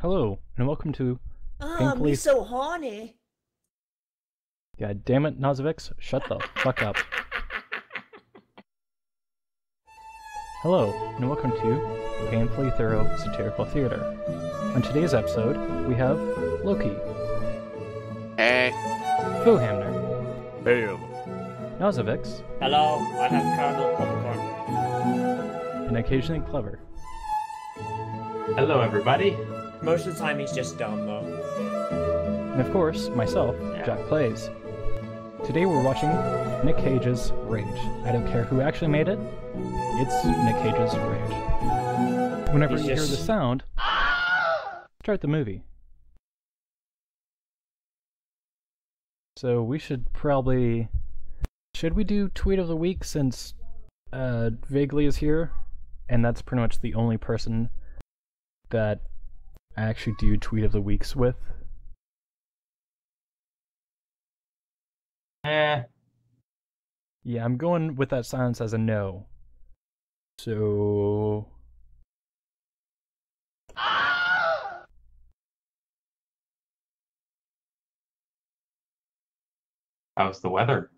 Hello, and welcome to Oh, Painfully... me so horny. God damn it, Nozzivix, shut the fuck up. Hello, and welcome to Painfully Thorough Satirical Theater. On today's episode, we have Loki. Hey. Hamner. Hail. Nozzivix. Hello, I have caramel popcorn. And occasionally Clever. Hello, everybody. Most of the time he's just dumb, though. And of course, myself, Jachplays. Today we're watching Nick Cage's Rage. I don't care who actually made it, it's Nick Cage's Rage. Whenever you hear the sound, start the movie. So we should probably... Should we do Tweet of the Week since Vaguely is here? And that's pretty much the only person that I actually do Tweet of the Weeks with. Yeah, I'm going with that silence as a no. So... How's the weather?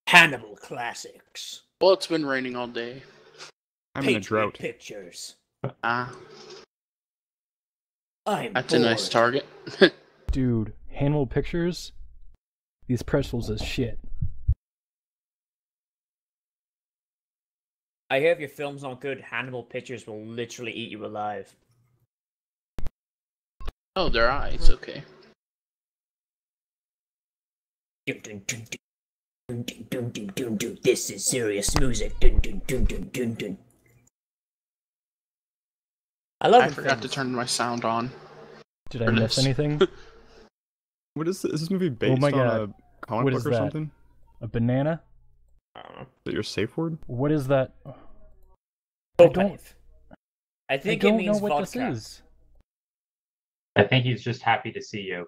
Hannibal classics. Well, it's been raining all day. I'm in a drought. Pictures. Ah, I'm that's bored. a nice target. Dude, Hannibal Pictures? These pretzels is shit. I hear if your film's not good, Hannibal Pictures will literally eat you alive. Oh, their eyes, okay. Dun, dun, dun, dun, dun, dun, dun, dun, dun. This is serious music. Dun, dun, dun, dun, dun, dun. I forgot to turn my sound on. Did I miss anything? What is this? Is this movie based Oh my on God. a comic What book is or that? something? A banana? I don't know. Is that your safe word? What is that? I don't think I it don't means know what vodka. this is. I think he's just happy to see you.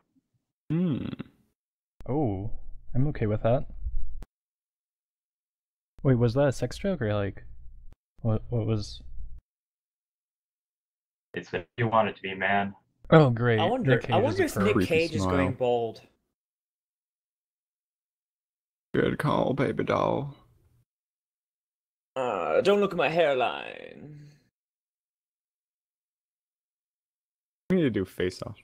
Oh, I'm okay with that. Wait, was that a sex joke or like... What was... It's what you want it to be, man. Oh, great. I wonder Nick Cage is if a perv. Nick Creepy Cage is smile. going bald. Good call, baby doll. Don't look at my hairline. We need to do face off.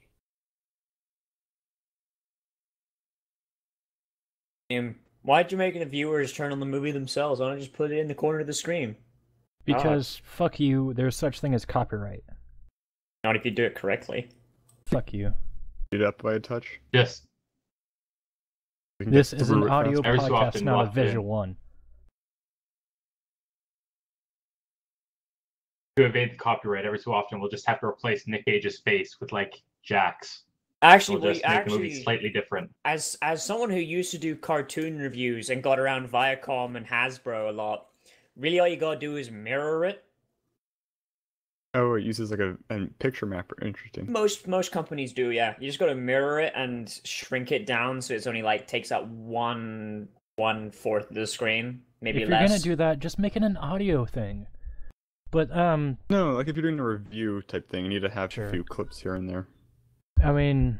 Why'd you make the viewers turn on the movie themselves? Why don't you just put it in the corner of the screen? Because, fuck you, there's such thing as copyright. Not if you do it correctly. Fuck you. Speed up by a touch. Just We can This get is an through it audio fast. Every so podcast, often not a walk in. visual one. to evade the copyright. Every so often, we'll just have to replace Nick Cage's face with like Jack's. Actually, We'll just make the movie slightly different. as someone who used to do cartoon reviews and got around Viacom and Hasbro a lot, really all you gotta do is mirror it. Oh, it uses like a picture mapper. Interesting. Most companies do, yeah. You just gotta mirror it and shrink it down so it's only like takes up 1/4 of the screen, maybe If less. you're gonna do that, just make it an audio thing. But, No, like if you're doing a review type thing, you need to have Sure. a few clips here and there. I mean...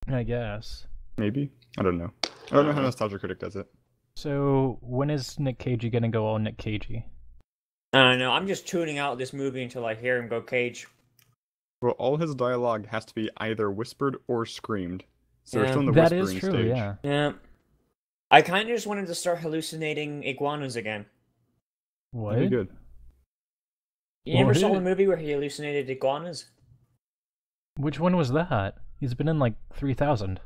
I guess. Maybe? I don't know. I don't know how Nostalgia Critic does it. So, when is Nick Cage gonna go all Nick Cagey? I don't know, I'm just tuning out this movie until I hear him go Cage. Well, all his dialogue has to be either whispered or screamed. So we're Yeah. still in the That whispering is true, stage. yeah. Yeah. I kinda just wanted to start hallucinating iguanas again. What? That'd be good. You never What? saw the movie where he hallucinated iguanas? Which one was that? He's been in like 3,000.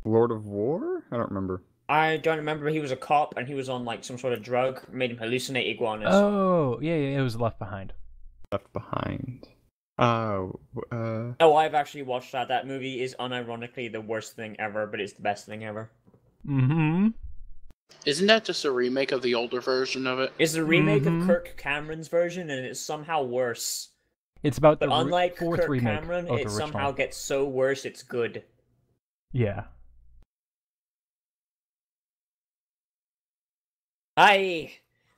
Lord of War? I don't remember. I don't remember, but he was a cop and he was on like some sort of drug, made him hallucinate iguanas. Oh, yeah, it was Left Behind. Left Behind. Oh, I've actually watched that. That movie is unironically the worst thing ever, but it's the best thing ever. Mm-hmm. Isn't that just a remake of the older version of it? It's a remake Mhm. of Kirk Cameron's version, and it's somehow worse. It's about But the unlike fourth Kirk remake Cameron, of the it original. somehow gets so worse it's good. Yeah. Hi!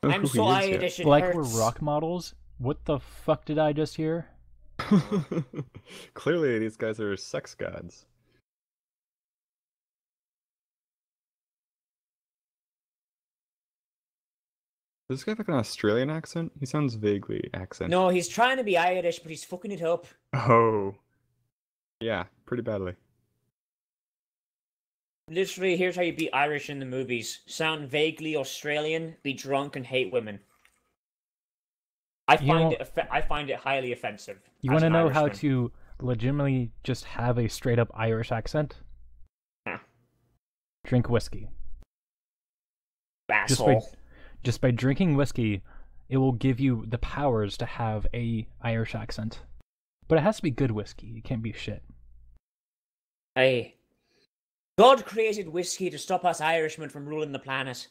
Oh, I'm who he so is yet. Irish it Like hurts. we're rock models? What the fuck did I just hear? Clearly, these guys are sex gods. Does this guy have like an Australian accent? He sounds vaguely accent. No, he's trying to be Irish, but he's fucking it up. Oh. Yeah, pretty badly. Literally, here's how you be Irish in the movies. Sound vaguely Australian, be drunk, and hate women. I find it highly offensive. You want to know how to legitimately just have a straight up Irish accent? Huh. Drink whiskey. Asshole. Just by drinking whiskey, it will give you the powers to have a Irish accent. But it has to be good whiskey. It can't be shit. Hey. God created whiskey to stop us Irishmen from ruling the planet.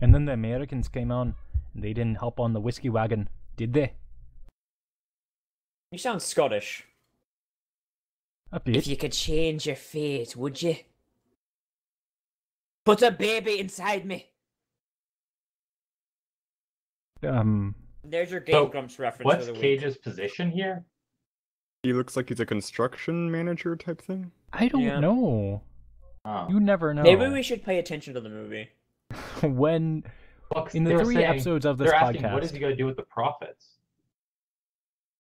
And then the Americans came on, and they didn't hop on the whiskey wagon, did they? You sound Scottish. A bit. If you could change your fate, would you? Put a baby inside me. There's your Game Grumps reference. What's for the Cage's position here? He looks like he's a construction manager type thing. I don't know. Oh. You never know. Maybe we should pay attention to the movie. When Well, in the 3 episodes of this they're asking, podcast, what is he going to do with the profits?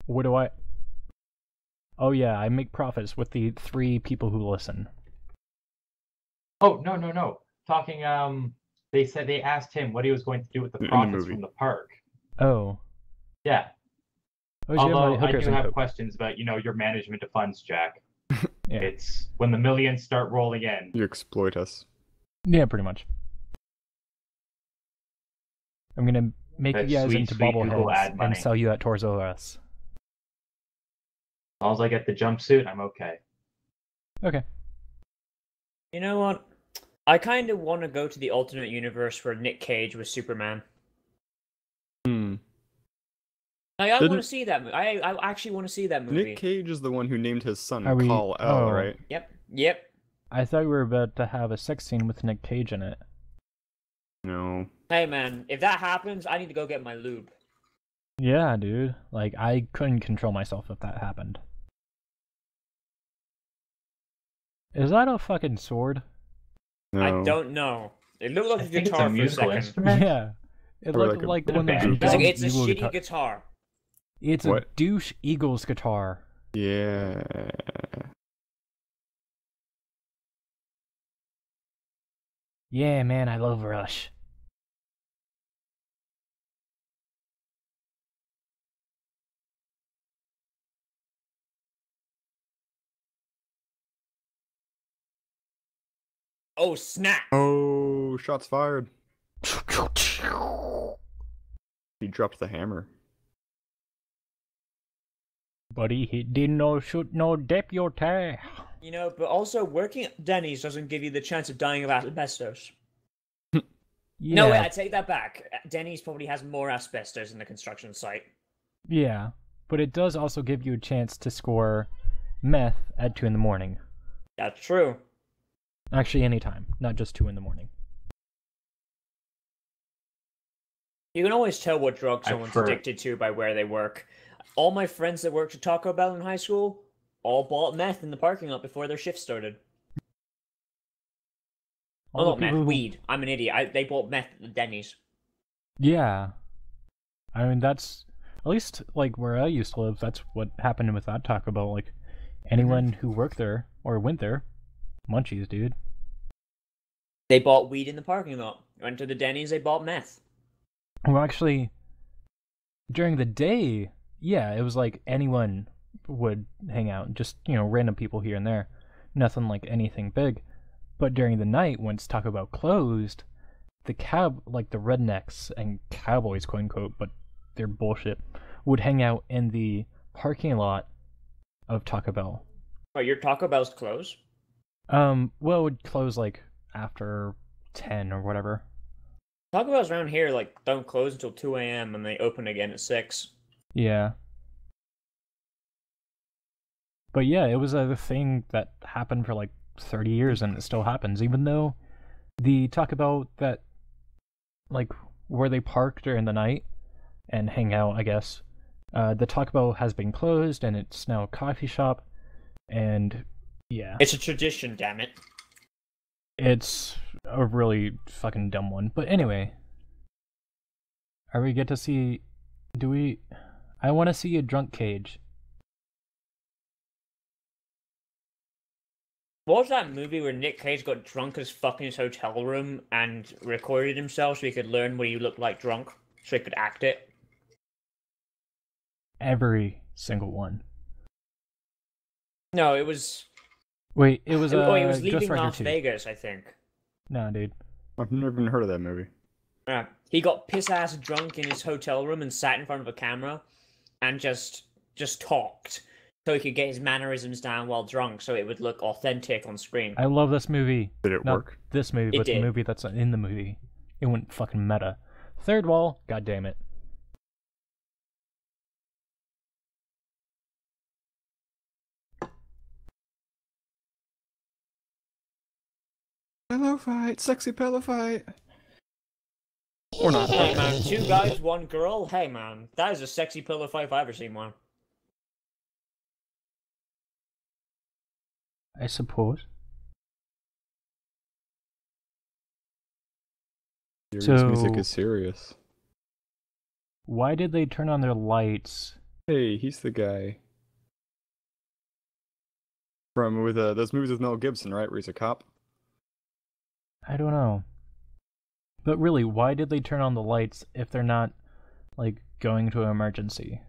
what do I? Oh yeah, I make profits with the 3 people who listen. Oh, no. Talking, they said they asked him what he was going to do with the profits from the park. Oh. Yeah. Oh, Although I do have questions about, your management of funds, Jack. Yeah. It's when the millions start rolling in. You exploit us. Yeah, pretty much. I'm gonna make That you guys sweet, into sweet Google ad bobbleheads money. and sell you at Toys R Us. As long as I get the jumpsuit, I'm okay. Okay. You know what? I kind of want to go to the alternate universe where Nick Cage was Superman. Like, I want to see that movie. I actually want to see that movie. Nick Cage is the one who named his son Are we- Kal-El, right? Yep. I thought we were about to have a sex scene with Nick Cage in it. No. Hey man, if that happens, I need to go get my lube. Yeah, dude. Like, I couldn't control myself if that happened. Is that a fucking sword? No. I don't know. It looked like I a think it's guitar a for a musical second. instrument. Yeah. It Or looked like like a one of band. those It's a evil shitty guitar. It's What? a douche Eagles guitar. Yeah. Yeah, man, I love Rush. Oh snap! Oh, shots fired. He dropped the hammer. Buddy, he didn't know shoot no deputy. You know, but also working at Denny's doesn't give you the chance of dying of asbestos. Yeah. No, wait, I take that back. Denny's probably has more asbestos in the construction site. Yeah, but it does also give you a chance to score meth at 2 in the morning. That's true. Actually, anytime, not just 2 in the morning. You can always tell what drug I've someone's heard- addicted to by where they work. All my friends that worked at Taco Bell in high school all bought meth in the parking lot before their shift started. All Oh, the not meth, people who- weed. I'm an idiot. They bought meth at the Denny's. Yeah. I mean, that's... At least, like, where I used to live, that's what happened with that Taco Bell. Like, anyone who worked there, or went there, munchies, dude. They bought weed in the parking lot. Went to the Denny's, they bought meth. Well, actually, during the day, yeah, it was like anyone would hang out. Just, random people here and there. Nothing like anything big. But during the night, once Taco Bell closed, the rednecks and cowboys, quote unquote, but they're bullshit, would hang out in the parking lot of Taco Bell. Oh, your Taco Bell's closed? Well, it would close like after 10 or whatever. Taco Bell's around here, don't close until 2 a.m. and they open again at 6. Yeah. But yeah, it was a thing that happened for 30 years and it still happens, even though the Taco Bell that like where they park during the night and hang out, I guess. The Taco Bell has been closed, and it's now a coffee shop. And yeah, it's a tradition, damn it. It's a really fucking dumb one. But anyway, are we get to see? Do we? I want to see a drunk Cage. What was that movie where Nick Cage got drunk as fuck in his hotel room and recorded himself so he could learn what he looked like drunk, so he could act it? Every single one. No, it was... Wait, it was he was leaving Ghost Rider Las 2. Vegas, I think. Nah, dude. I've never even heard of that movie. Yeah. He got piss-ass drunk in his hotel room and sat in front of a camera and just talked. So he could get his mannerisms down while drunk, so it would look authentic on screen. I love this movie. Did it Not work? This movie, but the movie that's in the movie. It went fucking meta. Third wall, god damn it. Pillow fight, sexy pillow fight. Or not. Hey man, 2 guys, 1 girl? Hey man, that is a sexy pillow fight if I've ever seen one. I suppose. Serious music is serious. Why did they turn on their lights? Hey, he's the guy from those movies with Mel Gibson, right? Where he's a cop. I don't know. But really, why did they turn on the lights if they're not, like, going to an emergency?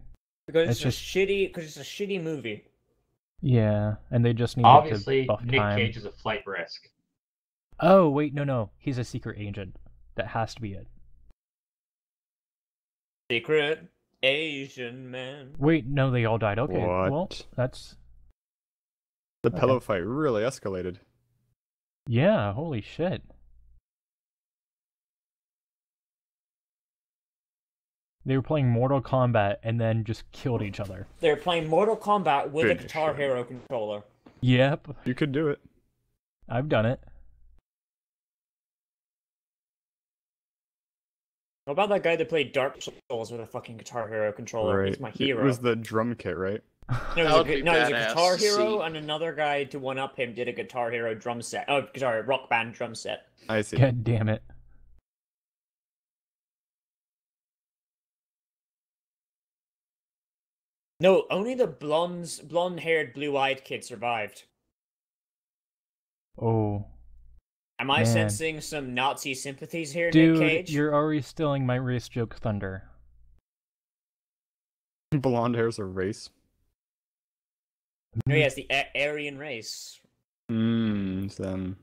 Because it's a shitty movie. Yeah, and they just need obviously to buff Nick time. Cage is a flight risk. Oh, wait, no. He's a secret agent. That has to be it. Secret Asian man. Wait, no, they all died. Okay, What? well, that's... The pillow fight really escalated. Yeah, holy shit. They were playing Mortal Kombat and then just killed each other. They're playing Mortal Kombat with a Finish Guitar him. Hero controller. Yep, You could do it. I've done it. What about that guy that played Dark Souls with a fucking Guitar Hero controller? Right. He's my hero. It was the drum kit, right? No, That would be it was a badass Guitar to Hero, see. and another guy to one-up him did a Guitar Hero drum set. Oh, sorry, Rock Band drum set. I see. God damn it. No, only the blonde-haired, blue-eyed kid survived. Oh. Am I Man. sensing some Nazi sympathies here, Dude, Nick Cage? you're already stealing my race joke thunder. Blonde hair's a race. Oh, yes, the Aryan race. Them.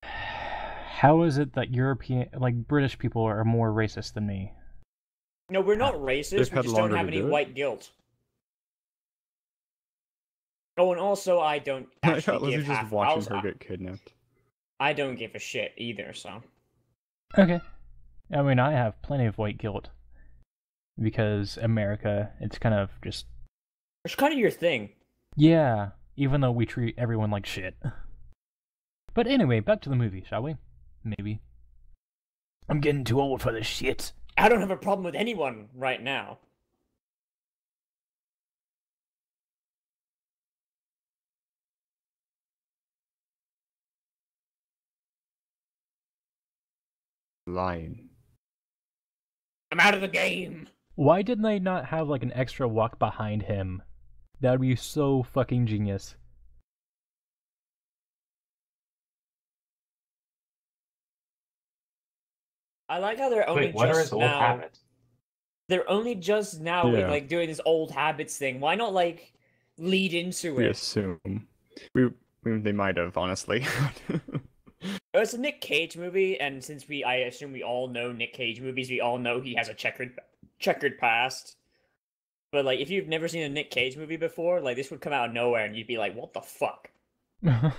How is it that British people are more racist than me? No, we're not racist, They've we had just don't longer have to any do it. white guilt. Oh, and also, I don't I actually thought Lizzie give just half... watching her get kidnapped. I don't give a shit either, so... Okay. I mean, I have plenty of white guilt. Because America, it's kind of just... It's kind of your thing. Yeah, even though we treat everyone like shit. But anyway, back to the movie, shall we? Maybe. I'm getting too old for this shit. I don't have a problem with anyone right now. Lying. I'm out of the game! Why didn't they not have like an extra walk behind him? That would be so fucking genius. I like how they're only Wait, what are his just old now... habits? They're only just now Yeah. like doing this old habits thing. Why not like lead into We it? assume. They might have, honestly. It's a Nick Cage movie, and since I assume we all know Nick Cage movies, we all know he has a checkered past. But like, if you've never seen a Nick Cage movie before, like this would come out of nowhere, and you'd be like, "What the fuck?" Like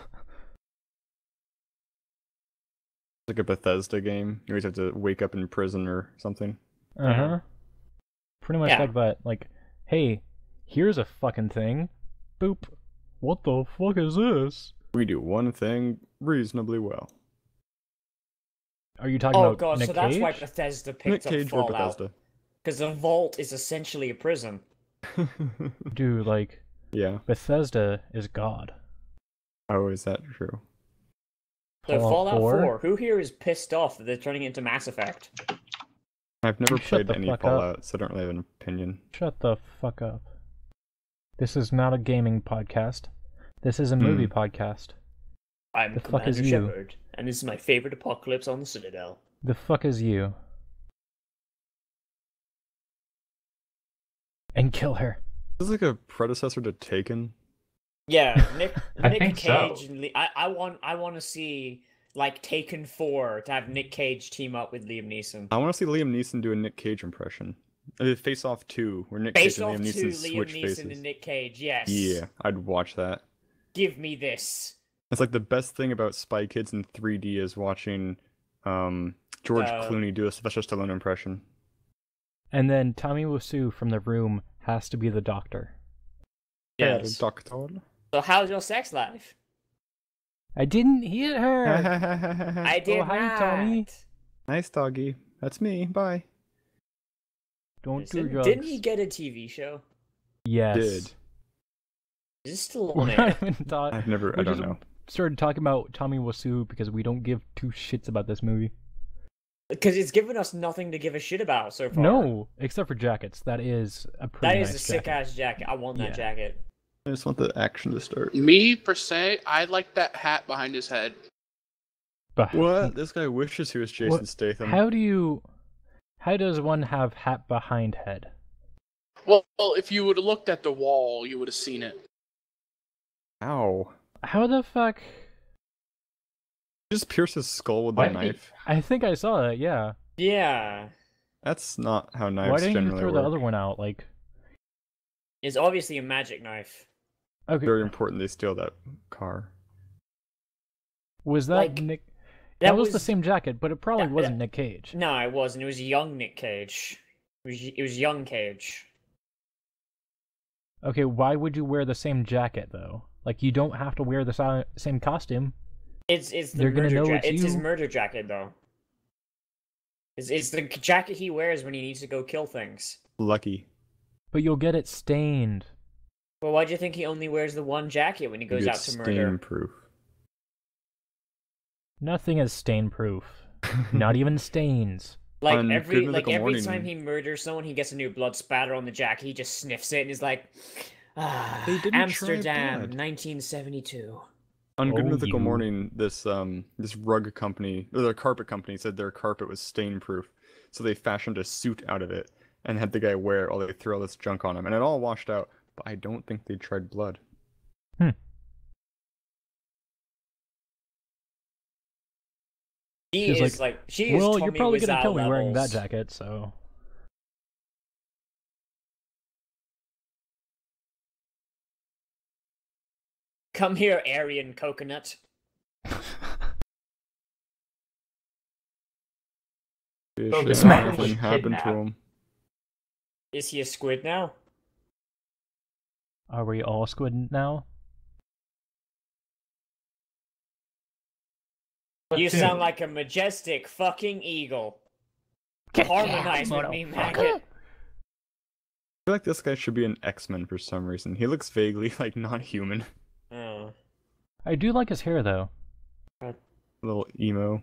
a Bethesda game. You always have to wake up in prison or something. Uh-huh. Pretty much Yeah. like that. Like, hey, here's a fucking thing. Boop. What the fuck is this? We do one thing reasonably well. Are you talking Oh about god, Nick so that's Cage? why Bethesda Nick picked up Cage or Fallout. Bethesda. Because the vault is essentially a prison. Dude, like, Yeah. Bethesda is God. Oh, is that true? So Fallout 4? 4? Who here is pissed off that they're turning it into Mass Effect? I've never You shut played the any fuck up. Fallout, so I don't really have an opinion. Shut the fuck up. This is not a gaming podcast. This is a movie podcast. I'm The fuck is Commander you? Shepard, and this is my favorite apocalypse on the Citadel. The fuck is you? And kill her. This is like a predecessor to Taken. Yeah, Nick I think Cage so. and I want to see like Taken 4 to have Nick Cage team up with Liam Neeson. I want to see Liam Neeson do a Nick Cage impression. Face Off 2, where Nick Face Cage and Off Liam 2, Neeson Liam switch Neeson faces. and Nick Cage, yes. Yeah, I'd watch that. Give me this. It's like the best thing about Spy Kids in 3D is watching George Clooney do a Sylvester Stallone impression. And then Tommy Wiseau from The Room has to be the doctor. Yes. Doctor. So how's your sex life? I didn't hit her! I did Oh, hi, not. Tommy. Nice doggy. That's me. Bye. Don't do drugs. Didn't he get a TV show? Yes. Did. Is it still We're on not air? even thought. I've never. We I don't just know. started talking about Tommy Wiseau because we don't give two shits about this movie. Because it's given us nothing to give a shit about so far. No, except for jackets. That is a pretty That is nice a sick jacket. ass jacket. I want that Yeah. jacket. I just want the action to start. Me, per se, I like that hat behind his head. But What? This guy wishes he was Jason What? Statham. How does one have hat behind head? Well, if you would have looked at the wall, you would have seen it. Ow. How the fuck? Just pierce his skull with a What? knife. I think I saw that. Yeah. Yeah. That's not how Why knives didn't you generally throw work. the other one out? Like, It's obviously a magic knife. okay, Very important they steal that car. was that Like, Nick? That That was the same jacket, but it probably that- wasn't Nick Cage. No, it wasn't. It was young Nick Cage. It was young Cage. Okay, why would you wear the same jacket though? Like, you don't have to wear the same costume. It's the They're gonna murder know jacket. it's It's his you. murder jacket though. It's the jacket he wears when he needs to go kill things. Lucky. But you'll get it stained. Well, why do you think he only wears the one jacket when he goes out to murder? Stain proof. Nothing is stain proof. Not even stains. Like On every Good Mythical Morning- time he murders someone, he gets a new blood spatter on the jacket. He just sniffs it and is like, "Ah, They didn't try Amsterdam, blood. 1972." On Good Oh, Mythical you. Morning, this rug company, or the carpet company, said their carpet was stain proof, so they fashioned a suit out of it and had the guy wear it while they threw all this junk on him, and it all washed out. But I don't think they tried blood. She She's is like, she is Well, Tommy you're probably gonna Wiseau kill me wearing that levels. jacket, so. Come here, Aryan coconut. Oh, Shit, Smash. nothing happened to Kidnap. him. Is he a squid now? Are we all squid now? You Platoon. sound like a majestic fucking eagle. Harmonize with me, maggot. I feel like this guy should be an X-Men for some reason. He looks vaguely like not human. Oh. I do like his hair though. A little emo.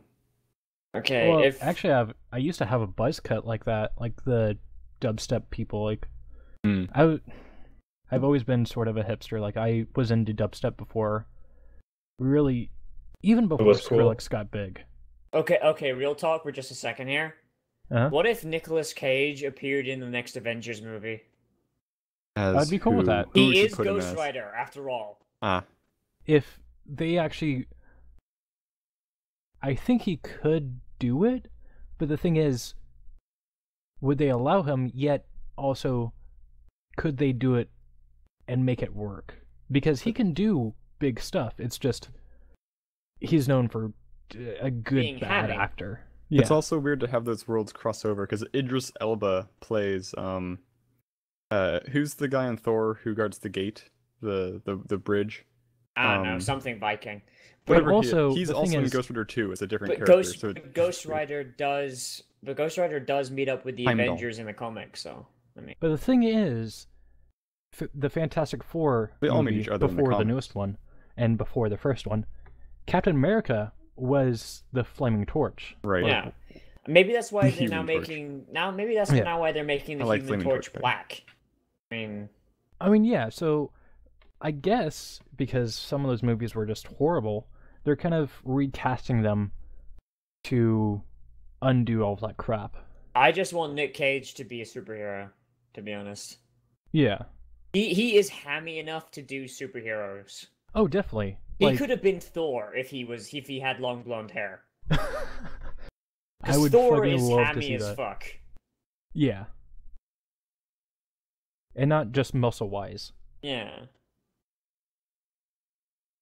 Okay, Well, if actually, I used to have a buzz cut like that, like the dubstep people. Like, Hmm. I've always been sort of a hipster. Like, I was into dubstep before, really, even before was cool. Skrillex got big. okay, real talk for just a second here. Uh-huh. What if Nicolas Cage appeared in the next Avengers movie? I'd be cool with that. who would He you is put him Ghost as? Rider, after all. Ah, If they actually, I think he could do it, but the thing is, would they allow him? Yet also, could they do it and make it work? Because he can do big stuff. It's just he's known for a good Being bad hammy. actor. It's also weird to have those worlds cross over because Idris Elba plays who's the guy in Thor who guards the gate, the bridge? I don't know, Um, something Viking. But Whatever also, he's the also thing in is, Ghost Rider 2 as a different But character. Ghost, So but Ghost Rider does. But Ghost Rider does meet up with the Heimdall. Avengers in the comics, so I mean. but the thing is, the Fantastic Four They all meet movie each other in the before the comics. newest one, and before the first one, Captain America was the Flaming Torch. right. Yeah. Maybe that's why they're now Human Torch. making maybe that's Yeah. now why they're making the I like Human Flaming Torch Torch better. black. I I mean, yeah. So, I guess because some of those movies were just horrible, they're kind of recasting them to undo all of that crap. I just want Nick Cage to be a superhero, to be honest. Yeah. He is hammy enough to do superheroes. Oh, definitely. He could have been Thor if he had long blonde hair. I Because would Thor fucking is love to hammy see as that. fuck. Yeah. And not just muscle wise. Yeah.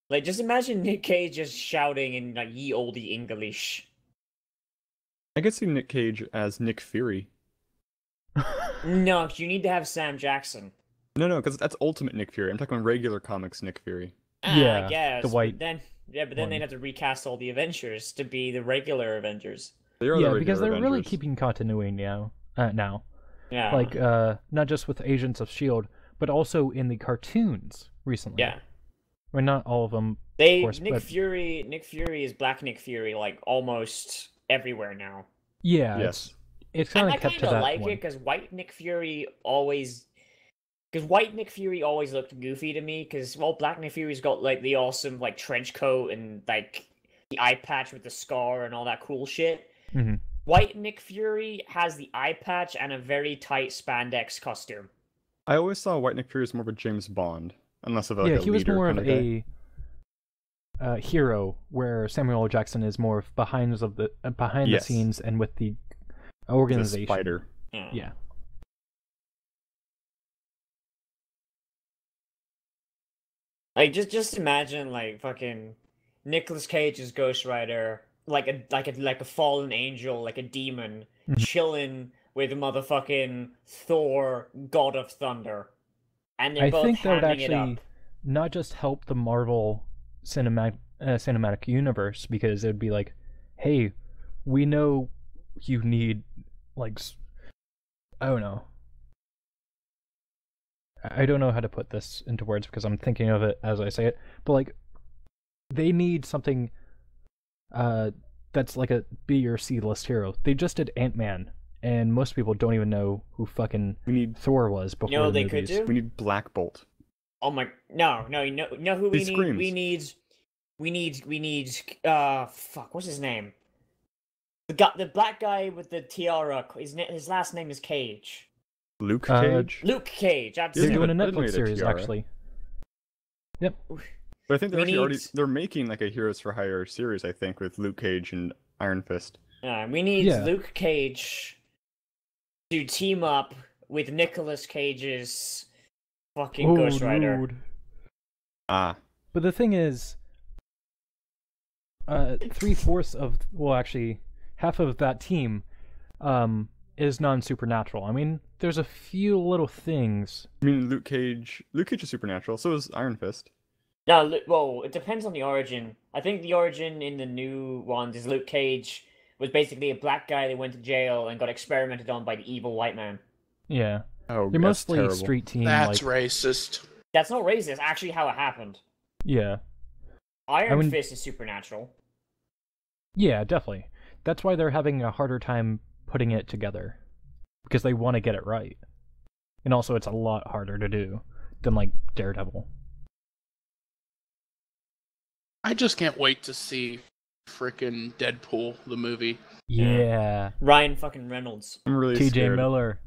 Like, just imagine Nick Cage just shouting in like ye olde English. I could see Nick Cage as Nick Fury. No, you need to have Sam Jackson. No, because that's Ultimate Nick Fury. I'm talking regular comics Nick Fury. Yeah, I guess. the white But then one. they'd have to recast all the Avengers to be the regular Avengers. They are the Yeah, regular because they're really Avengers. keeping continuity now. Yeah. Like, not just with Agents of S.H.I.E.L.D., but also in the cartoons recently. yeah. I mean, not all of them. They course, Nick but- Fury is Black Nick Fury like almost everywhere now. Yeah, Yes. it's And kind I of kept kind to of that like one. it because White Nick Fury always looked goofy to me because Black Nick Fury's got like the awesome like trench coat and like the eye patch with the scar and all that cool shit. Mhm. White Nick Fury has the eye patch and a very tight spandex costume. I always saw White Nick Fury as more of a James Bond, unless of like Yeah, a he was leader more of kind guy. a hero, where Samuel L. Jackson is more of behind the Yes. scenes and with the He's a organization. spider. Yeah. Like just imagine like fucking Nicolas Cage's Ghost Rider, like a fallen angel, like a demon, Mhm. chilling with motherfucking Thor, God of Thunder, and they're I both think that would hamming it actually up. not just help the Marvel cinematic universe, because it would be like, hey, we know you need like I don't know. I don't know how to put this into words because I'm thinking of it as I say it, but like they need something that's like a B or C list hero. They just did Ant-Man, and most people don't even know who fucking We need Thor was before You know the what they movies. could do? we need Black Bolt. Oh my no, you know who we He need? screams. We need fuck, what's his name? The black guy with the tiara. His last name is Cage. Luke Uh, Cage. Luke Cage, They're absolutely. doing a Didn't Netflix need a series tiara. actually. Yep. But I think they're we actually already need- they're making like a Heroes for Hire series, I think, with Luke Cage and Iron Fist. We need Yeah. Luke Cage to team up with Nicolas Cage's fucking Oh, Ghost Rider. dude. Ah. But the thing is, 3/4 of, well, actually, half of that team, is non-supernatural. I mean, there's a few little things. I mean Luke Cage is supernatural, so is Iron Fist. No, well, it depends on the origin. I think the origin in the new ones is Luke Cage was basically a black guy that went to jail and got experimented on by the evil white man. Yeah, Oh, they're that's mostly terrible. street team. That's like, racist. That's not racist. Actually, how it happened. yeah, Iron mean- Fist is supernatural. yeah, definitely. That's why they're having a harder time putting it together, because they want to get it right, and also it's a lot harder to do than like Daredevil. I just can't wait to see frickin' Deadpool, the movie. Yeah, Ryan fucking Reynolds. I'm really T.J. scared. Miller.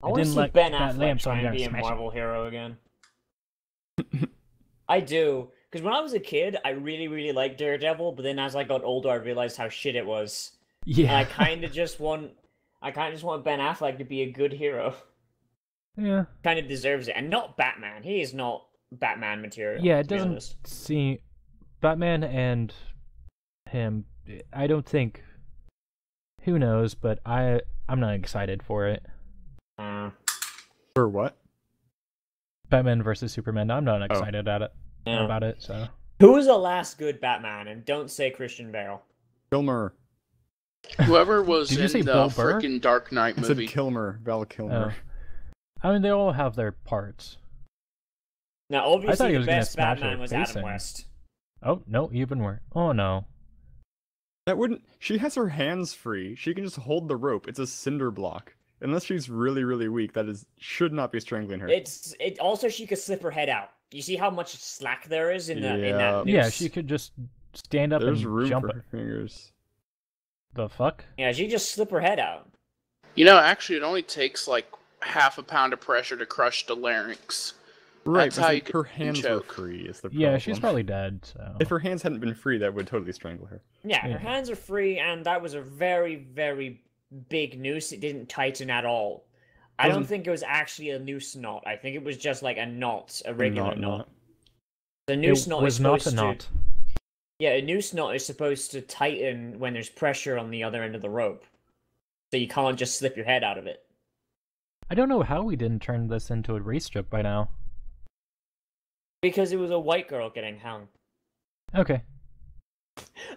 I I want to didn't see let Ben that Affleck lamp try on and there be a smash it. Marvel hero again. I do, because when I was a kid, I really, really liked Daredevil, but then as I got older, I realized how shit it was. And Yeah, I kind of just want Ben Affleck to be a good hero. yeah. Kind of deserves it, and not Batman. He is not Batman material. Yeah, it to be doesn't honest. seem Batman and him. I don't think. Who knows? But I'm not excited for it. Uh, For what? Batman versus Superman. I'm not excited about it. So who was the last good Batman? And don't say Christian Bale. Kilmer. Whoever was Did you in say the Bill Burr? freaking Dark Knight I movie. said Kilmer. Val Kilmer. I mean, they all have their parts. Now, I thought obviously, he the was gonna best smash Batman her was face Adam in. West. Oh no, even worse. Oh no. That wouldn't. She has her hands free. She can just hold the rope. It's a cinder block. Unless she's really, really weak, should not be strangling her. Also she could slip her head out. You see how much slack there is in that noose? Yeah, she could just stand up There's and room jump for it. her fingers. The fuck? Yeah, she just slip her head out. You know, actually, it only takes like half a pound of pressure to crush the larynx. Right, That's but how see, you can her hands were choke. free. Is the problem. Yeah, she's probably dead. So If her hands hadn't been free, that would totally strangle her. Yeah, Yeah. her hands are free, and that was a very, very big noose. It didn't tighten at all. I don't think it was actually a noose knot. I think it was just like a knot, a regular knot. The noose knot was is not supposed a knot. Yeah, a noose knot is supposed to tighten when there's pressure on the other end of the rope. So you can't just slip your head out of it. I don't know how we didn't turn this into a race joke by now. Because it was a white girl getting hung. Okay.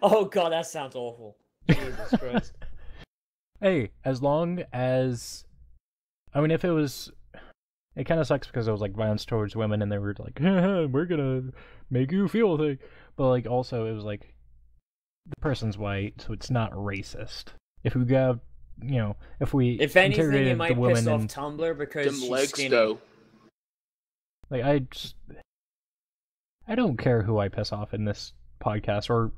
Oh god, that sounds awful. Jesus Christ. Hey, as long as... I mean, if it was... It kind of sucks because it was, like, violence towards women, and they were like, we're gonna make you feel a thing. But, like, also, it was like, the person's white, so it's not racist. If we got, you know, if anything, it integrated might the woman piss off in... Tumblr because Them she's legs, skinny. though. Like, I don't care who I piss off in this podcast, or,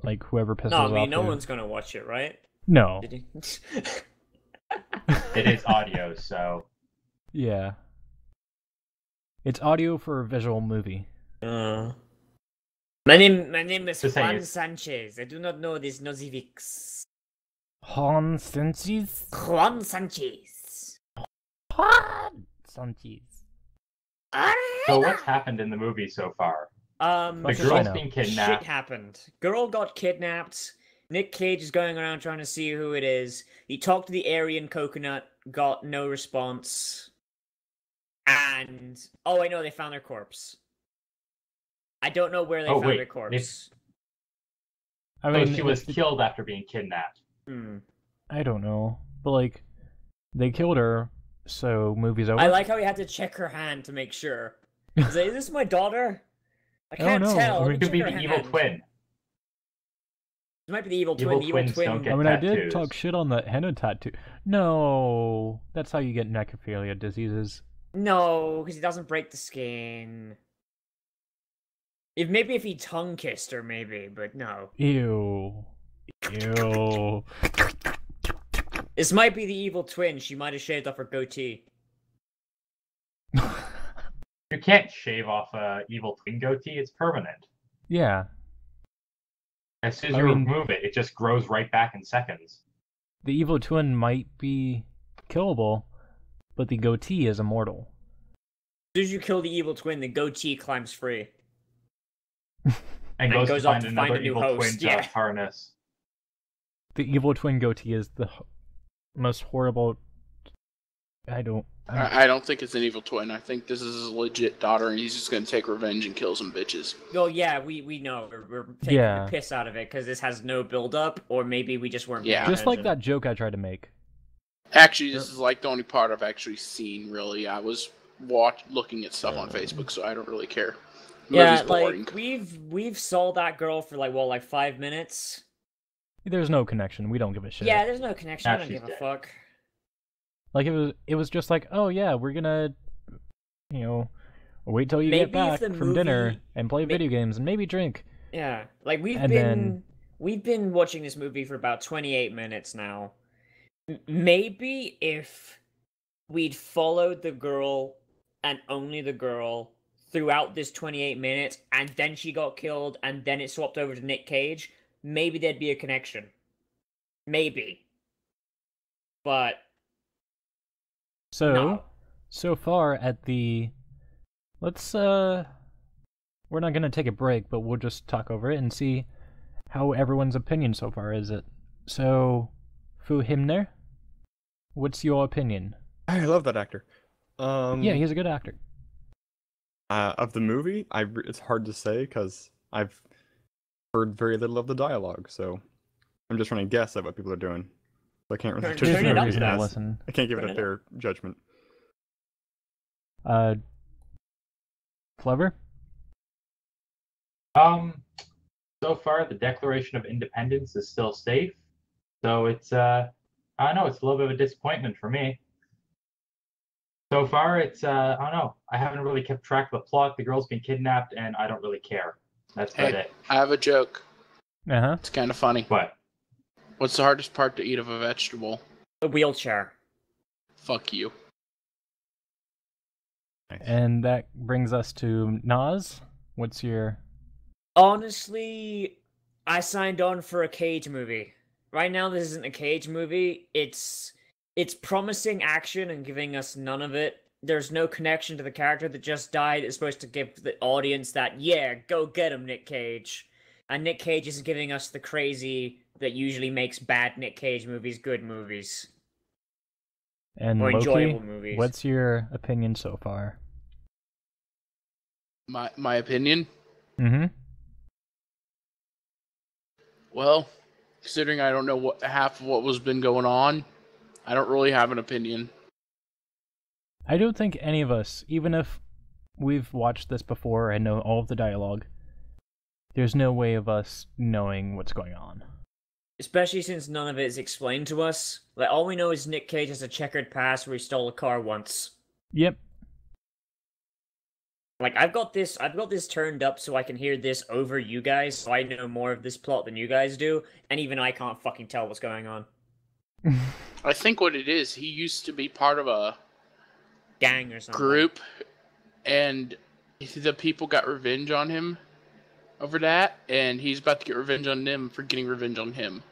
like, whoever pisses No, I off mean, no who. one's gonna watch it, right? No. Did you? It is audio, so Yeah. It's audio for a visual movie. My name is Just saying Juan it. Sanchez. I do not know this Nozzivix. Han Sanchez? Juan Sanchez. Han Sanchez. so what's happened in the movie so far? The Much as I girl's know. being Shit kidnapped. happened. Girl got kidnapped. Nick Cage is going around trying to see who it is. He talked to the Aryan coconut, got no response. And oh, I know they found their corpse. I don't know where they Oh, found wait, their corpse. I So mean, she was if- killed after being kidnapped. I don't know. But, like, they killed her, so movie's over. I like how he had to check her hand to make sure. Is this my daughter? I can't no, tell. I Let mean, me It could be check the her evil hand. twin. It might be the evil Evil twin. The evil twins don't twin. get I mean, I did tattoos. talk shit on the henna tattoo. No, that's how you get necrophilia diseases. No, because he doesn't break the skin. Maybe if he tongue kissed her, maybe, but no. Ew. Ew. This might be the evil twin. She might have shaved off her goatee. You can't shave off a evil twin goatee. It's permanent. Yeah. As soon as I you mean- remove it, it just grows right back in seconds. The evil twin might be killable, but the goatee is immortal. As soon as you kill the evil twin, the goatee climbs free. And goes to off find to another find a new evil host, twin to yeah. harness. The evil twin goatee is the most horrible. I don't think it's an evil twin. I think this is his legit daughter, and he's just gonna take revenge and kill some bitches. Well, yeah, we know. We're taking Yeah. the piss out of it because this has no build up, or maybe we just weren't. Yeah. paying Just like attention. that joke I tried to make. Actually, this is like the only part I've actually seen. Really, I was looking at stuff on Facebook, so I don't really care. Yeah, Movie's boring. like we've saw that girl for like 5 minutes. There's no connection. We don't give a shit. Yeah, there's no connection. I Now don't she's give a dead. fuck. Like it was just like, oh yeah, we're gonna, you know, wait till you Maybe get back if the from dinner movie- and play video games and maybe drink. Yeah, like And we've been watching this movie for about 28 minutes now. Maybe if we'd followed the girl and only the girl throughout this 28 minutes, and then she got killed, and then it swapped over to Nick Cage, maybe there'd be a connection. Maybe. But no. So far at the, let's we're not gonna take a break, but we'll just talk over it and see how everyone's opinion so far is. It so, Fu Himner, what's your opinion? I love that actor. Yeah, he's a good actor. Of the movie, it's hard to say because I've heard very little of the dialogue, so I'm just trying to guess at what people are doing. So I can't really Turn it no up, reason to guys. listen. I can't give it Turn a it fair judgment. Clever? So far the Declaration of Independence is still safe. So it's I don't know, it's a little bit of a disappointment for me. So far it's I don't know. I haven't really kept track of the plot. The girl's been kidnapped and I don't really care. That's about Hey, it. I have a joke. Uh-huh. It's kind of funny. What? What's the hardest part to eat of a vegetable? A wheelchair. Fuck you. And that brings us to Nas. What's your... Honestly, I signed on for a Cage movie. Right now, this isn't a Cage movie. It's promising action and giving us none of it. There's no connection to the character that just died. It's supposed to give the audience that, yeah, go get him, Nick Cage. And Nick Cage isn't giving us the crazy that usually makes bad Nick Cage movies good movies. And Or Loki, enjoyable movies. what's your opinion so far? My opinion? Mm-hmm. Well, considering I don't know half of what was been going on, I don't really have an opinion. I don't think any of us, even if we've watched this before and know all of the dialogue, there's no way of us knowing what's going on. Especially since none of it is explained to us. Like, all we know is Nick Cage has a checkered past where he stole a car once. Yep. Like, I've got this turned up so I can hear this over you guys, so I know more of this plot than you guys do, and even I can't fucking tell what's going on. I think what it is, he used to be part of a Gang or something. group, and the people got revenge on him over that, and he's about to get revenge on them for getting revenge on him.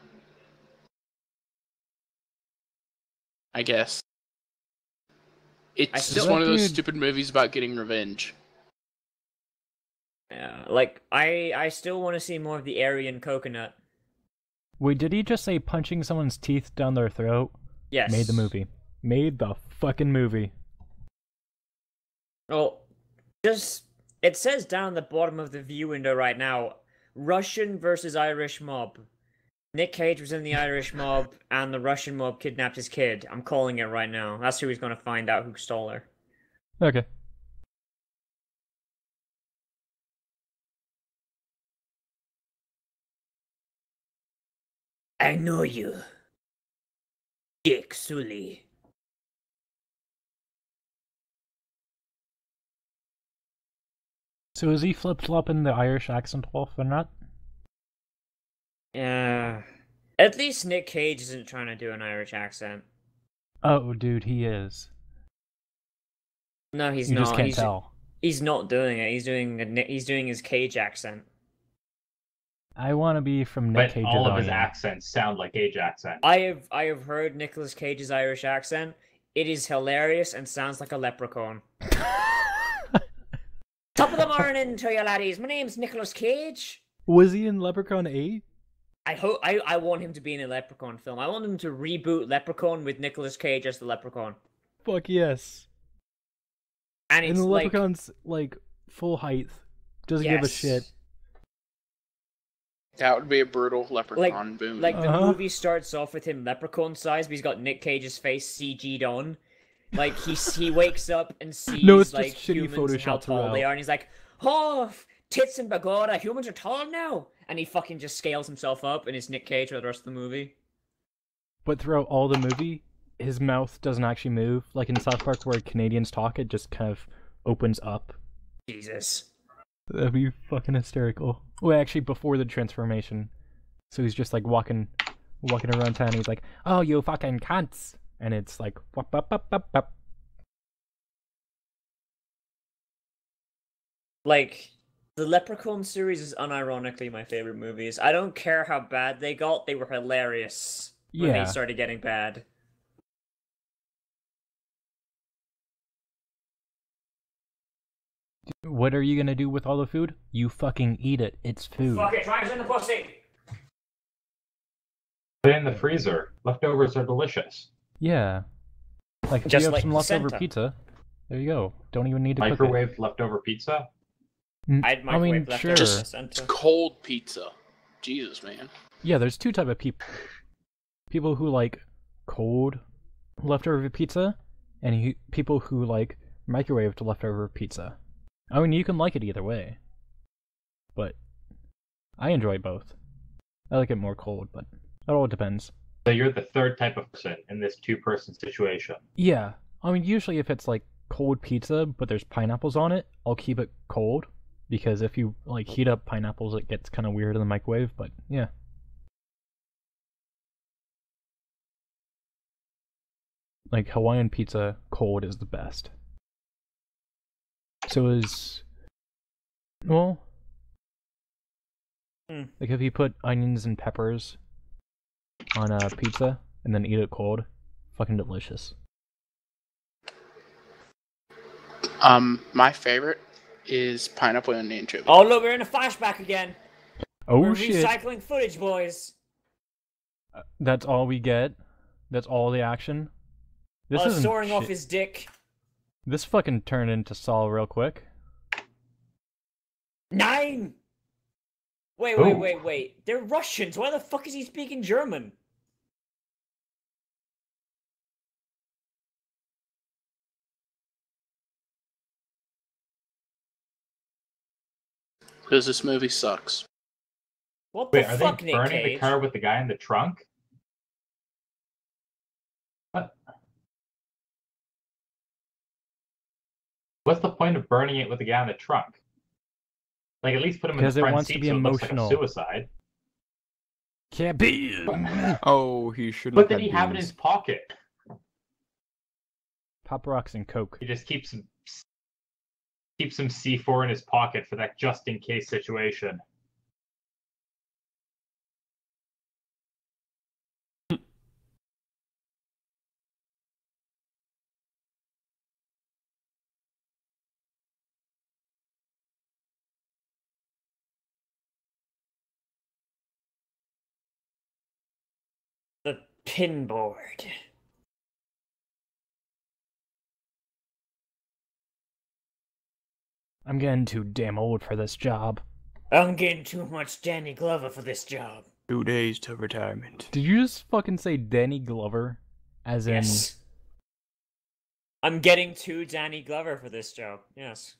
I guess. It's just one of those stupid movies about getting revenge. Yeah, like, I still want to see more of the Aryan coconut. Wait, did he just say punching someone's teeth down their throat? Yes. Made the movie. Made the fucking movie. Well, just... It says down the bottom of the view window right now, Russian versus Irish mob. Nick Cage was in the Irish mob, and the Russian mob kidnapped his kid. I'm calling it right now. That's who he's going to find out who stole her. Okay. I know you, Dick Sully. So is he flip-flopping the Irish accent off or not? Yeah. At least Nick Cage isn't trying to do an Irish accent. Oh, dude, he is. No, he's You not. just can't tell. He's not doing it. He's doing his Cage accent. I want to be from Nick But Cage's all of his audience. accents sound like Cage accent. I have heard Nicolas Cage's Irish accent. It is hilarious and sounds like a leprechaun. Top of the morning to you laddies. My name's Nicolas Cage. Was he in Leprechaun 8? I want him to be in a Leprechaun film. I want him to reboot Leprechaun with Nicolas Cage as the Leprechaun. Fuck yes. And And it's the like, Leprechaun's like full height. Doesn't give a yes. shit. That would be a brutal leprechaun boom. Like the Uh-huh. movie starts off with him leprechaun size, but he's got Nick Cage's face CG'd on. Like he wakes up and sees No, it's just like shitty humans and how Photoshop tall they throughout. are, and he's like, "Oh, tits and Bagora, humans are tall now." And he fucking just scales himself up, and it's Nick Cage for the rest of the movie. But throughout all the movie, his mouth doesn't actually move. Like in South Park where Canadians talk, it just kind of opens up. Jesus. That'd be fucking hysterical. Well, actually, before the transformation. So he's just like walking around town, and he's like, "Oh, you fucking cunts!" And it's like, "Wop, wop, wop, wop, wop." Like, the Leprechaun series is unironically my favorite movies. I don't care how bad they got; they were hilarious when Yeah. they started getting bad. What are you gonna do with all the food? You fucking eat it. It's food. Fuck it, try in the pussy. Put it in the freezer. Leftovers are delicious. Yeah. Like if Just you have like some leftover placenta. pizza, There you go. Don't even need to cook it. Microwave leftover pizza? I'd microwave leftovers. sure. Just cold pizza. Jesus, man. Yeah, there's two type of people. People who like cold leftover pizza, and people who like microwaved leftover pizza. I mean, you can like it either way. But I enjoy both. I like it more cold, but it all depends. So you're the third type of person in this two-person situation. Yeah, I mean, usually if it's like cold pizza, but there's pineapples on it, I'll keep it cold. Because if you like heat up pineapples, it gets kind of weird in the microwave, but yeah. Like Hawaiian pizza cold is the best. So is, well, like if you put onions and peppers on a pizza and then eat it cold, fucking delicious. My favorite is pineapple and anchovy. Oh look, we're in a flashback again. Oh we're shit! Recycling footage, boys. That's all we get. That's all the action. This isn't soaring shit. off his dick. This fucking turned into Saul real quick. 9! Wait. They're Russians. Why the fuck is he speaking German? Because this movie sucks. What the Wait, are fuck, they Nick burning Cage? the car with the guy in the trunk? What? What's the point of burning it with the guy in the trunk? Like, at least put him in the Because it front wants seat to be so emotional. it looks like a suicide. Can't be. Oh, he shouldn't. What did he have in his pocket? Pop rocks and Coke. He just keeps some C4 in his pocket for that just-in-case situation. The pinboard. I'm getting too damn old for this job. I'm getting too much Danny Glover for this job. 2 days to retirement. Did you just fucking say Danny Glover? As in... Yes. I'm getting too Danny Glover for this job. Yes.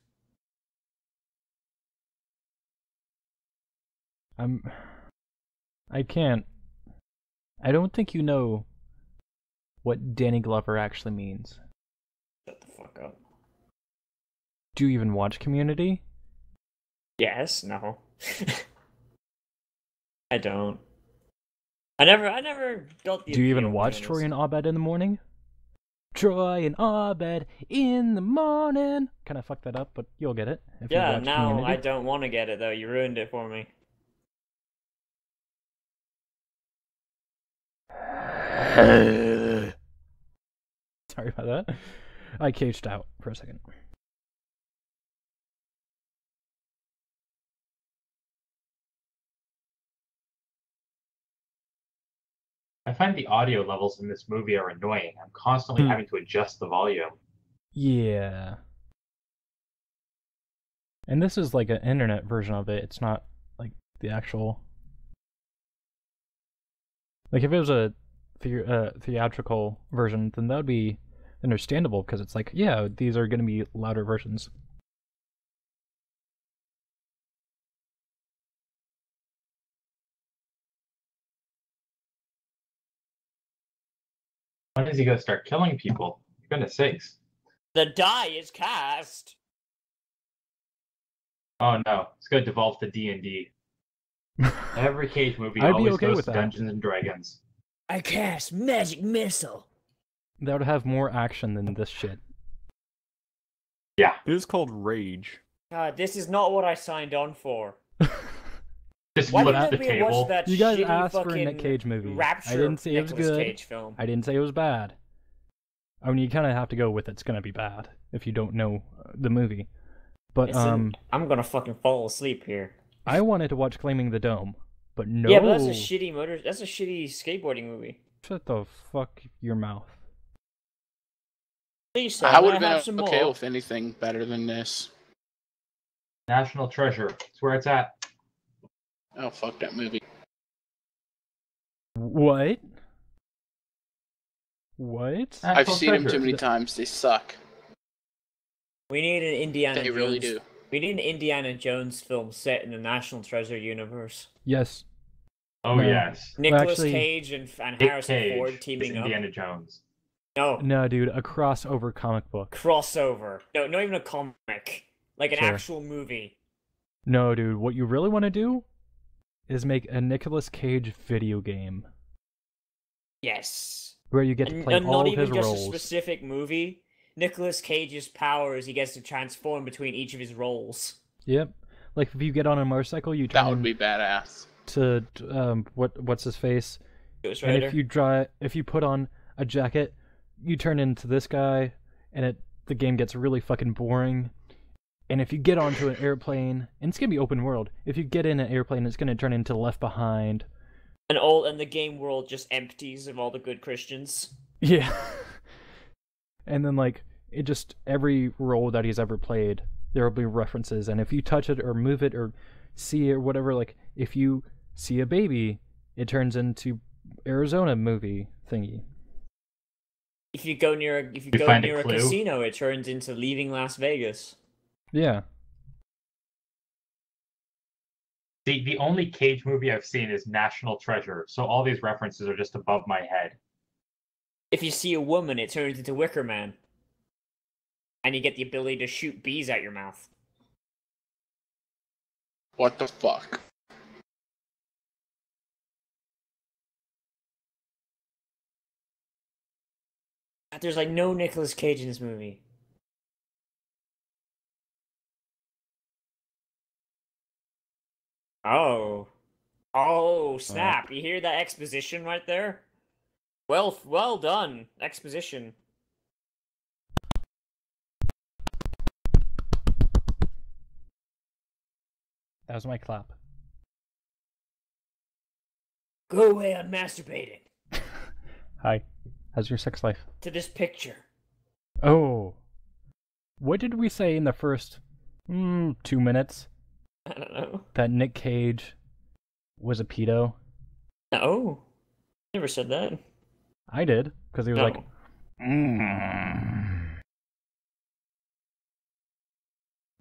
I can't... I don't think you know what Danny Glover actually means. Shut the fuck up. Do you even watch Community? Yes, no. I don't. I never got the Do you even appeal, watch to be Troy honest. and Abed in the morning? Troy and Abed in the morning. Kind of fucked that up, but you'll get it. If you Yeah, watch now Community. I don't want to get it though. You ruined it for me. Sorry about that. I caged out for a second. I find the audio levels in this movie are annoying. I'm constantly having to adjust the volume. Yeah. And this is like an internet version of it. It's not like the actual... Like if it was a theatrical version, then that would be understandable because it's like, yeah, these are going to be louder versions. When is he going to start killing people? For goodness sakes. The die is cast. Oh no, it's going to devolve to D&D. Every Cage movie I'd be always okay goes with to that. Dungeons and Dragons. I cast magic missile. That would have more action than this shit. Yeah. It is called Rage. God, this is not what I signed on for. Just Why flip didn't the we table. watch that You guys shitty asked for a fucking Nick Cage movie. Rapture I didn't say it was Nicolas good. Cage film? I didn't say it was bad. I mean, you kind of have to go with it's gonna be bad if you don't know the movie. But Listen, I'm gonna fucking fall asleep here. I wanted to watch Claiming the Dome, but no. Yeah, but that's a shitty That's a shitty skateboarding movie. Shut the fuck your mouth. Please, sir, I may would have have some been okay more? with anything better than this. National Treasure. It's where it's at. Oh, fuck that movie. What? What? I've National seen them Treasure. too many times. They suck. We need an Indiana They Jones. really do. We need an Indiana Jones film set in the National Treasure universe. Yes. Oh No. yes. Nicolas actually, Cage and Nick Harrison Cage Ford is teaming up. Indiana Jones. No, No, dude, a crossover comic book. crossover. No, not even a comic. Like an Sure. actual movie. No, dude, what you really want to do is make a Nicolas Cage video game Yes. where you get to play And all not of his even just roles. a specific movie. Nicolas Cage's power is he gets to transform between each of his roles. Yep. Like if you get on a motorcycle, you That turn would be badass. to what's his face, Ghost and Rider. if you put on a jacket, you turn into this guy, and the game gets really fucking boring. And if you get onto an airplane, and it's gonna be open world, if you get in an airplane, it's gonna turn into Left Behind. And the game world just empties of all the good Christians. Yeah. And then like it just every role that he's ever played, there will be references, and if you touch it or move it or see it or whatever, like if you see a baby, it turns into Arizona movie thingy. If you go near find a clue? casino, it turns into Leaving Las Vegas. Yeah. The only Cage movie I've seen is National Treasure, so all these references are just above my head. If you see a woman, it turns into Wicker Man. And you get the ability to shoot bees out your mouth. What the fuck? There's like no Nicolas Cage in this movie. Oh. Oh, snap. You hear that exposition right there? Well done. Exposition. That was my clap. Go away, I'm masturbating. Hi. How's your sex life? To this picture. Oh. What did we say in the first 2 minutes? I don't know. That Nick Cage was a pedo? No. Never said that. I did, because he was No. like,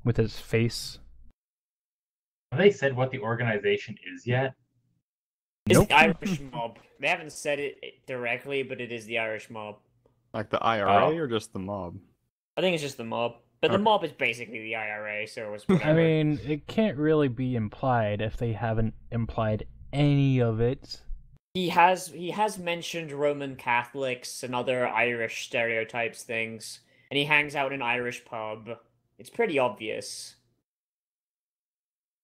with his face. Have they said what the organization is yet? It's Nope. the Irish mob. They haven't said it directly, but it is the Irish mob. Like the IRA Oh. or just the mob? I think it's just the mob. But the Okay. mob is basically the IRA, so it's I whatever. mean, it can't really be implied if they haven't implied any of it. He has mentioned Roman Catholics and other Irish stereotypes things, and he hangs out in an Irish pub. It's pretty obvious.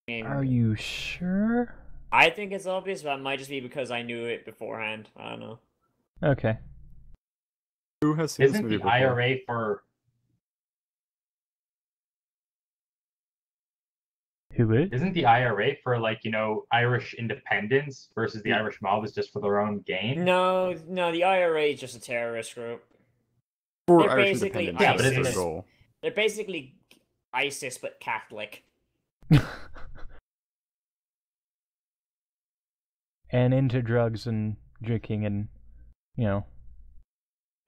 I mean, Are you sure? I think it's obvious, but it might just be because I knew it beforehand. I don't know. Okay. Who has seen this Isn't movie the before? IRA for Who is? isn't the IRA for like, Irish independence versus the Irish mob is just for their own gain? No, the IRA is just a terrorist group. For They're Irish basically independence, Yeah, but that's isn't their it- goal. They're basically ISIS but Catholic. And into drugs and drinking and, But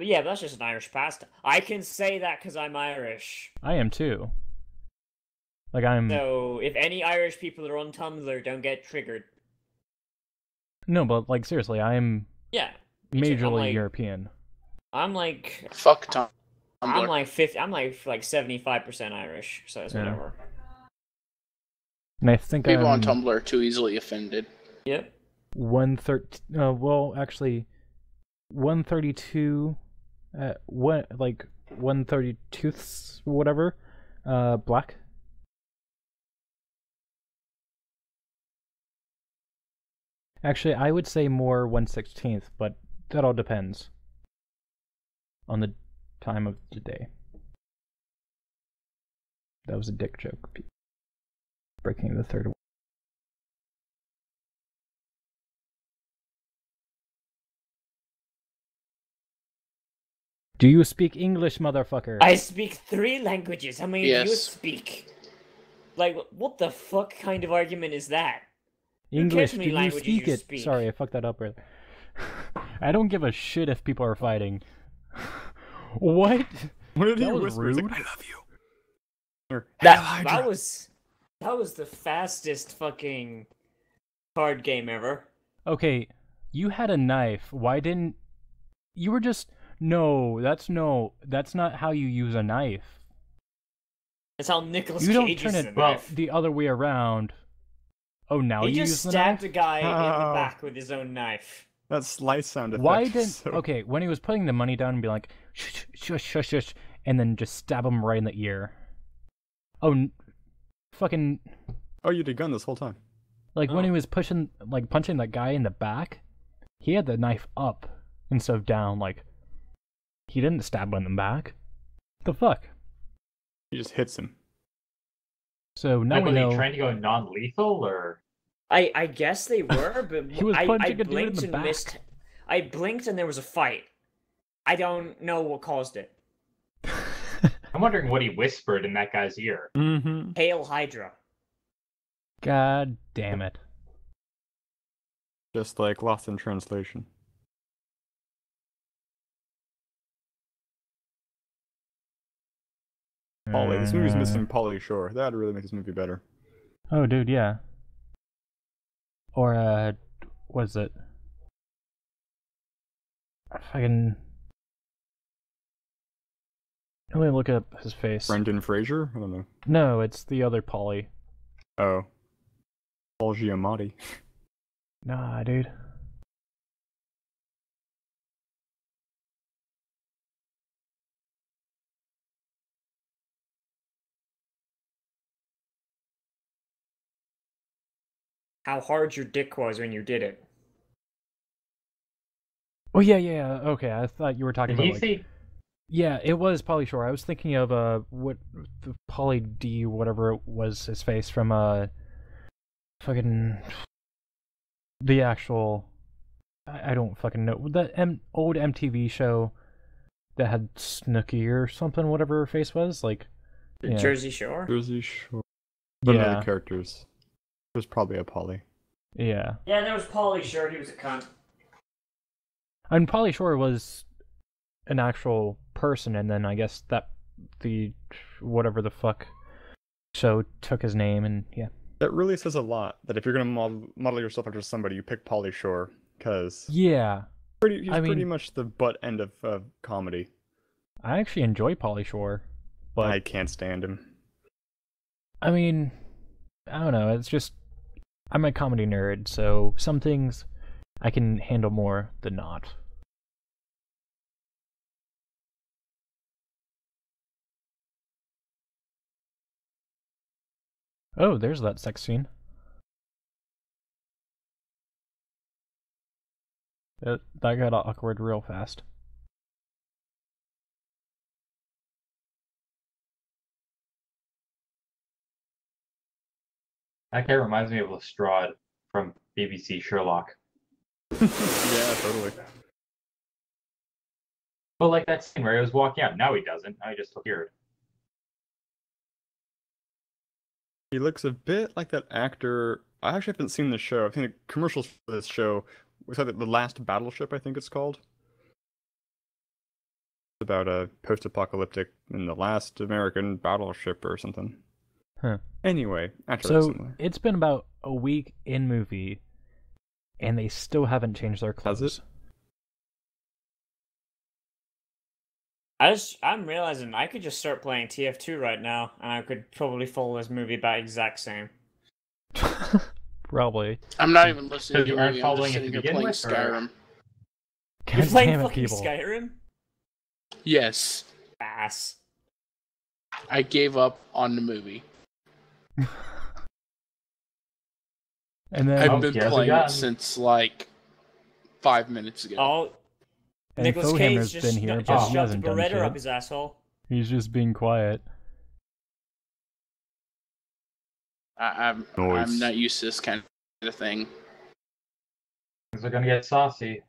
yeah, that's just an Irish pastime. I can say that because I'm Irish. I am too. Like I'm... So if any Irish people are on Tumblr, don't get triggered. No, but like seriously, I am Yeah. me too. majorly European. I'm like Fuck Tumblr. I'm like 50. I'm like 75% Irish. So it's Yeah. whatever. And I think People on I'm Tumblr are too easily offended. Yep. 132 132ths whatever black. Actually, I would say more 1/16th, but that all depends on the time of the day. That was a dick joke. Breaking the third. Do you speak English, motherfucker? I speak 3 languages. How many do you Yes. speak? Like, what the fuck kind of argument is that? Who English, cares how do many you languages speak you it? speak? Sorry, I fucked that up earlier. I don't give a shit if people are fighting. What? What did he That was whisper? He's like, rude. I love you. Or, That "Hail that Hydra." was the fastest fucking card game ever. Okay, you had a knife. Why didn't... You were just... No, that's not how you use a knife. That's how Nicolas You don't Cage turn uses it a knife. the other way around. Oh, now He you just use the stabbed knife? a guy in the Oh. back with his own knife. That slice sound effect. Why is didn't... so- Okay, when he was putting the money down and be like, shush, shush, shush, shush, and then just stab him right in the ear. Oh, fucking... Oh, you did gun this whole time. Like, when Oh. he was punching that guy in the back, he had the knife up instead of down, like... He didn't stab him in the back. The fuck? He just hits him. So now Like, we was know... he trying to go non-lethal, or? I guess they were, but He was I punching a dude in blinked the and back. missed. I blinked and there was a fight. I don't know what caused it. I'm wondering what he whispered in that guy's ear. Mm-hmm. Hail Hydra. God damn it. Just like Lost in Translation. Polly. This movie's missing Polly Shore. That'd really make this movie better. Oh, dude, yeah. Or, what is it? Fucking... Let me look up his face. Brendan Fraser? I don't know. No, it's the other Polly. Oh. Paul Giamatti. Nah, dude. How hard your dick was when you did it. Oh, yeah, okay, I thought you were talking Did about, he like... see? Yeah, it was Pauly Shore. I was thinking of, what... The Pauly D, whatever it was his face from, fucking... The actual... I don't fucking know. The old MTV show that had Snooki or something, whatever her face was, like... The Yeah. Jersey Shore? Jersey Shore. But Yeah, other characters. There's probably a Polly. yeah. Yeah, there was Pauly Shore. He was a cunt. And Pauly Shore was an actual person, and then I guess that the whatever the fuck show took his name, and yeah. That really says a lot, that if you're going to model yourself after somebody, you pick Polly Shore, because Yeah, he's I pretty mean- much the butt end of comedy. I actually enjoy Pauly Shore, but I can't stand him. I mean, I don't know. It's just I'm a comedy nerd, so some things I can handle more than not. Oh, there's that sex scene. That got awkward real fast. That guy reminds me of Lestrade from BBC Sherlock. Yeah, totally. Well, like that scene where he was walking out. Now he doesn't. Now he just appeared. He looks a bit like that actor. I actually haven't seen the show. I've seen the commercials for this show. Was that The Last Battleship, I think it's called? It's about a post-apocalyptic in the last American battleship or something. Huh. Anyway, actually, that's So similar. it's been about a week in movie, and they still haven't changed their clothes. Has it? I'm realizing I could just start playing TF2 right now, and I could probably follow this movie about exact same. Probably. I'm not even listening to you the aren't movie. I'm following just it to sitting here begin playing with, or- Skyrim. You're God playing damn it, fucking people. Skyrim? Yes, Ass. I gave up on the movie. And then I've Oh, been he has a playing gun. it since like 5 minutes ago. Oh, and Nicolas Fohammer's Cage been just, here, but just he shoved a hasn't done Beretta shit. up his asshole. He's just being quiet. I'm Noise. not used to this kind of thing. Things are gonna get saucy.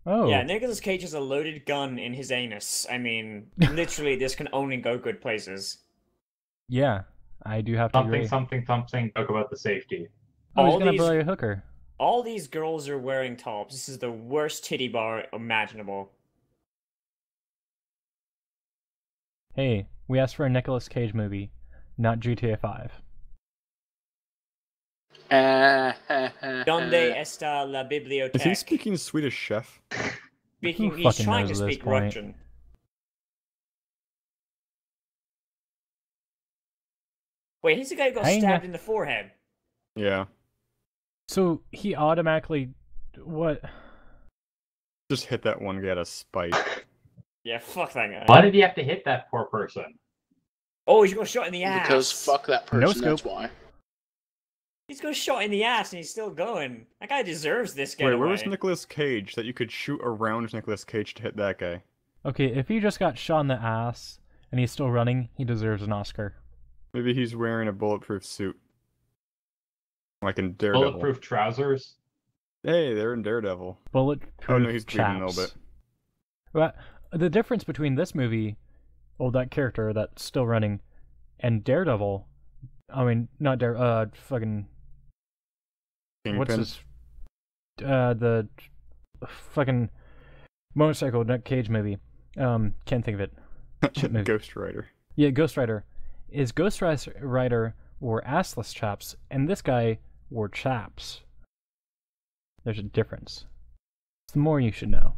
Oh. Yeah, Nicolas Cage has a loaded gun in his anus. I mean, literally, this can only go good places. Yeah, I do have to agree. Something. Talk about the safety. Oh, he's All gonna these- play a hooker. All these girls are wearing tops. This is the worst titty bar imaginable. Hey, we asked for a Nicolas Cage movie, not GTA 5. Donde está la biblioteca? Is he speaking Swedish Chef? Speaking, Who he's fucking trying to knows at this speak point? Russian. Wait, he's the guy who got Kinda. stabbed in the forehead. Yeah. So he automatically, what? Just hit that one guy out of spite. Yeah, fuck that guy. Why did he have to hit that poor person? Oh, he's got shot in the ass. Because fuck that person, No that's scope. why. He's got shot in the ass and he's still going. That guy deserves this Wait, getaway. where was Nicolas Cage that you could shoot around Nicolas Cage to hit that guy? Okay, if he just got shot in the ass and he's still running, he deserves an Oscar. Maybe he's wearing a bulletproof suit. Like in Daredevil. Bulletproof trousers. Hey, they're in Daredevil. Bulletproof Oh no, he's bleeding chaps. a little bit. But the difference between this movie, that character that's still running, and Daredevil, I mean, not fucking, what's Kingpin. his, the fucking motorcycle Nick Cage movie. Can't think of it. Shit movie. Ghost Rider. Yeah, Ghost Rider. Ghost Rider wore assless chaps, and this guy wore chaps. There's a difference. It's the more you should know.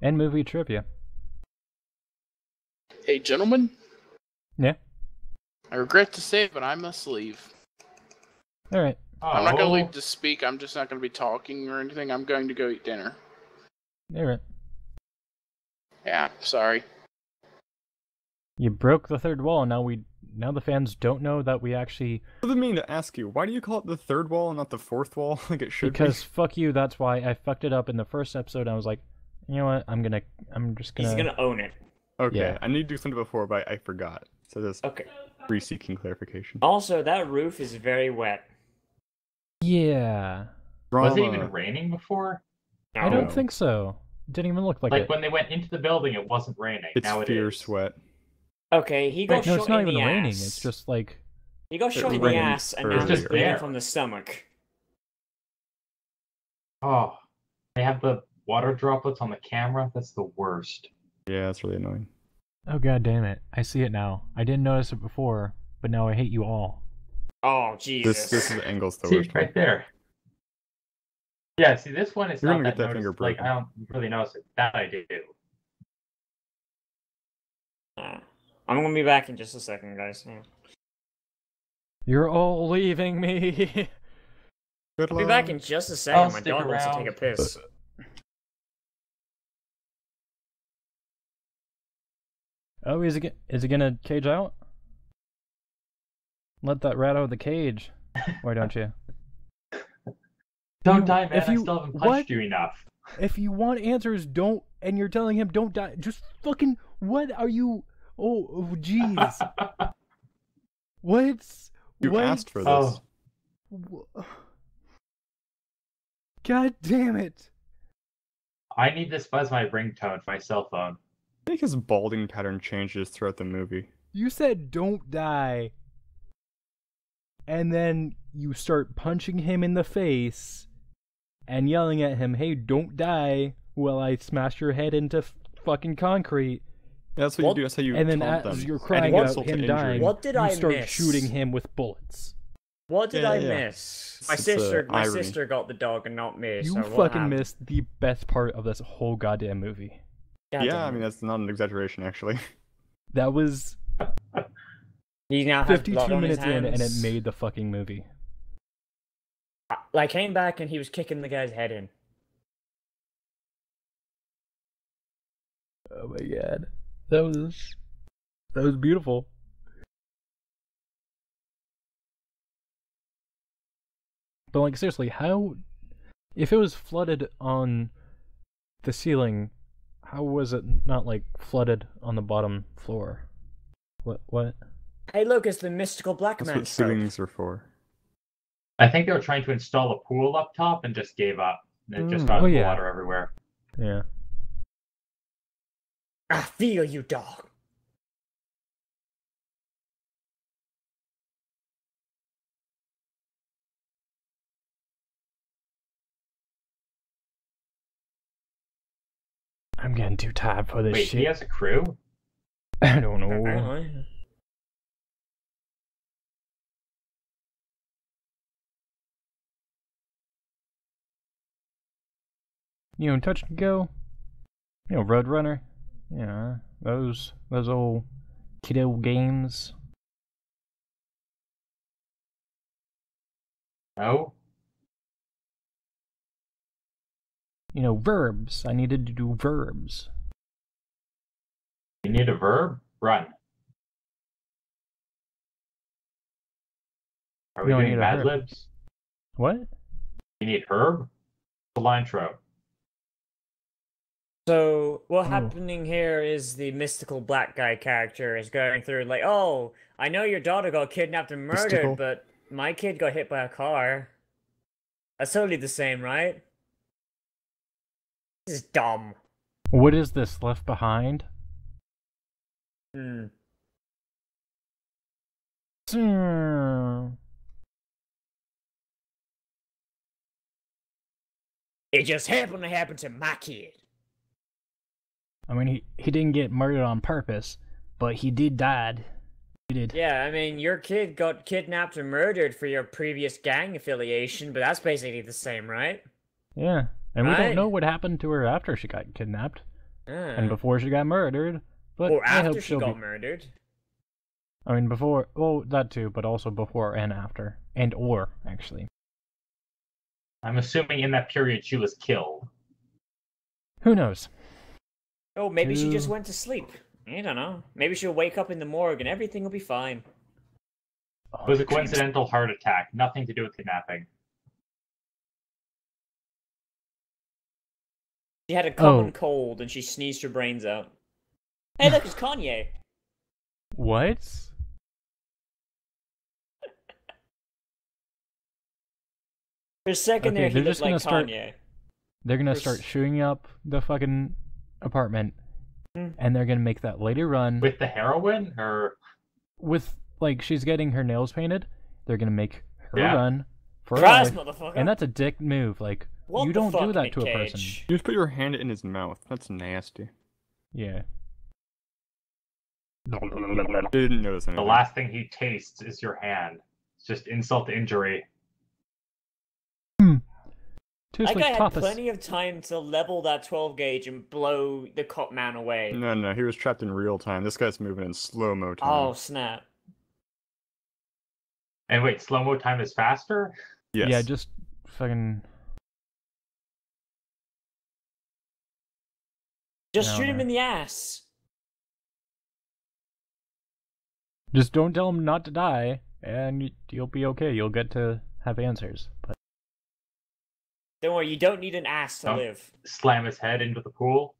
And movie trivia. Hey, gentlemen, Yeah? I regret to say, but I must leave. Alright. I'm not going to Oh. leave to speak. I'm just not going to be talking or anything. I'm going to go eat dinner. Alright. Yeah, sorry. You broke the third wall, and now the fans don't know that we actually... I didn't mean to ask you, why do you call it the third wall and not the fourth wall like it should Because fuck you, that's why I fucked it up in the first episode. I was like, you know what, I'm just gonna... He's gonna own it. be? Okay, Yeah. I need to do something before, but I forgot. So just Okay. re-seeking clarification. Also, that roof is very wet. Yeah. Was it Drama. even raining before? I don't No. think so. It didn't even look like Like it. when they went into the building, it wasn't raining. It's now it fierce is. sweat. Okay, he got No, shot it's not in even the raining. ass. It's just like... He got It shot in the rained ass and now It's he's just bleeding air. from the stomach. Oh, they have the water droplets on the camera. That's the worst. Yeah, that's really annoying. Oh god damn it. I see it now. I didn't notice it before, but now I hate you all. Oh, Jesus. This is the angle's the See, worst right one. there. Yeah, see, this one is You're not gonna that get that finger noticeable. Like, broken. I don't really notice it. That I do. I'm gonna be back in just a second, guys. Yeah. You're all leaving me. Good I'll be luck. back in just a I'll second. My stick dog wants to take a around. piss. Oh, is it gonna cage out? Let that rat out of the cage. Why don't you? Don't die, man. if you- I still haven't what? punched you enough. If you want answers, don't. And you're telling him don't die. Just fucking. What are you? Oh, jeez. What? You What? asked for this. Oh. God damn it! I need this as my ringtone for my cell phone. I think his balding pattern changes throughout the movie. You said don't die, and then you start punching him in the face and yelling at him, "Hey, don't die!" While I smash your head into fucking concrete. That's what What? you do. That's how you And then taunt as them. you're Adding crying out insult to him injury. dying, What did you I start miss? shooting him with bullets. What did Yeah, I yeah. miss? My It's, sister, my irony. sister got the dog and not me. You so what fucking happened? missed the best part of this whole goddamn movie. God Yeah, damn I it. mean that's not an exaggeration actually. That was He now has 52 blood on his minutes in, and it hands. made the fucking movie. I came back and he was kicking the guy's head in. Oh my god, that was beautiful. But like seriously, how? If it was flooded on the ceiling, how was it not like flooded on the bottom floor? What? Hey, look, it's the mystical black That's man what scope. ceilings are for. I think they were trying to install a pool up top and just gave up. And it just Mm, got oh, yeah. water everywhere. Yeah. I feel you, dog. I'm getting too tired for this Wait, shit. he has a crew? I don't know. Apparently. You know, Touch and Go. You know, Roadrunner. Yeah, those old kiddo games. No? You know, verbs. I needed to do verbs. You need a verb? Run. Are we No, I doing need a Mad verb. Libs? What? You need herb? Cilantro. So what's Oh. happening here is the mystical black guy character is going through like, oh, I know your daughter got kidnapped and murdered, Mystical? but my kid got hit by a car. That's totally the same, right? This is dumb. What is this, Left Behind? Hmm. It just happened to happen to my kid. I mean, he didn't get murdered on purpose, but he did died. He did. Yeah, I mean, your kid got kidnapped and murdered for your previous gang affiliation, but that's basically the same, right? Yeah, and we Right. don't know what happened to her after she got kidnapped and Ah. before she got murdered. But Or I after hope she she'll got be. murdered. I mean, before. Well, that too, but also before and after, or actually. I'm assuming in that period she was killed. Who knows? Oh, maybe she just Who- went to sleep. I don't know. Maybe she'll wake up in the morgue and everything will be fine. It was a coincidental heart attack, nothing to do with kidnapping. She had a common Oh. cold and she sneezed her brains out. Hey, look, it's Kanye. What? For a second Okay, there, he they're looked just gonna like start- Kanye. They're gonna For start s- shooting up the fucking apartment, and they're gonna make that lady run With the heroin? Or with like she's getting her nails painted. They're gonna make her Yeah. run for her Surprise, life, motherfucker. and that's a dick move. Like What you the don't fuck, do that Nick to a Cage? person. You just put your hand in his mouth. That's nasty. Yeah. Didn't notice the anything. last thing he tastes is your hand. It's just insult to injury. Tastes That guy like had tapas. plenty of time to level that 12 gauge and blow the cop man away. No, he was trapped in real time. This guy's moving in slow-mo time. Oh, snap. And wait, slow-mo time is faster? Yes. Yeah, just fucking. Just No, shoot him no. in the ass. Just don't tell him not to die, and you'll be okay. You'll get to have answers. But Don't worry, you don't need an ass to Don't- live. Slam his head into the pool?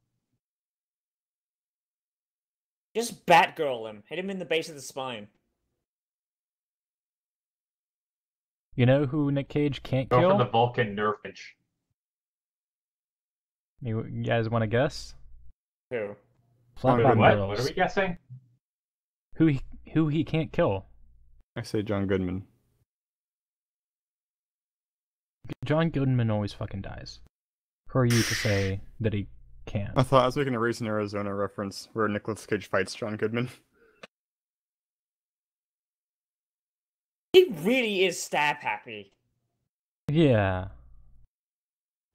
Just Batgirl him. Hit him in the base of the spine. you know who Nick Cage can't Go kill? for the Vulcan nerf pinch. You guys want to guess? Who? Flap John Bottom What? Girls. What are we guessing? Who he can't kill? I say John Goodman. John Goodman always fucking dies. Who are you to say that he can't? I thought I was making a Raising Arizona reference where Nicolas Cage fights John Goodman. He really is stab happy. Yeah.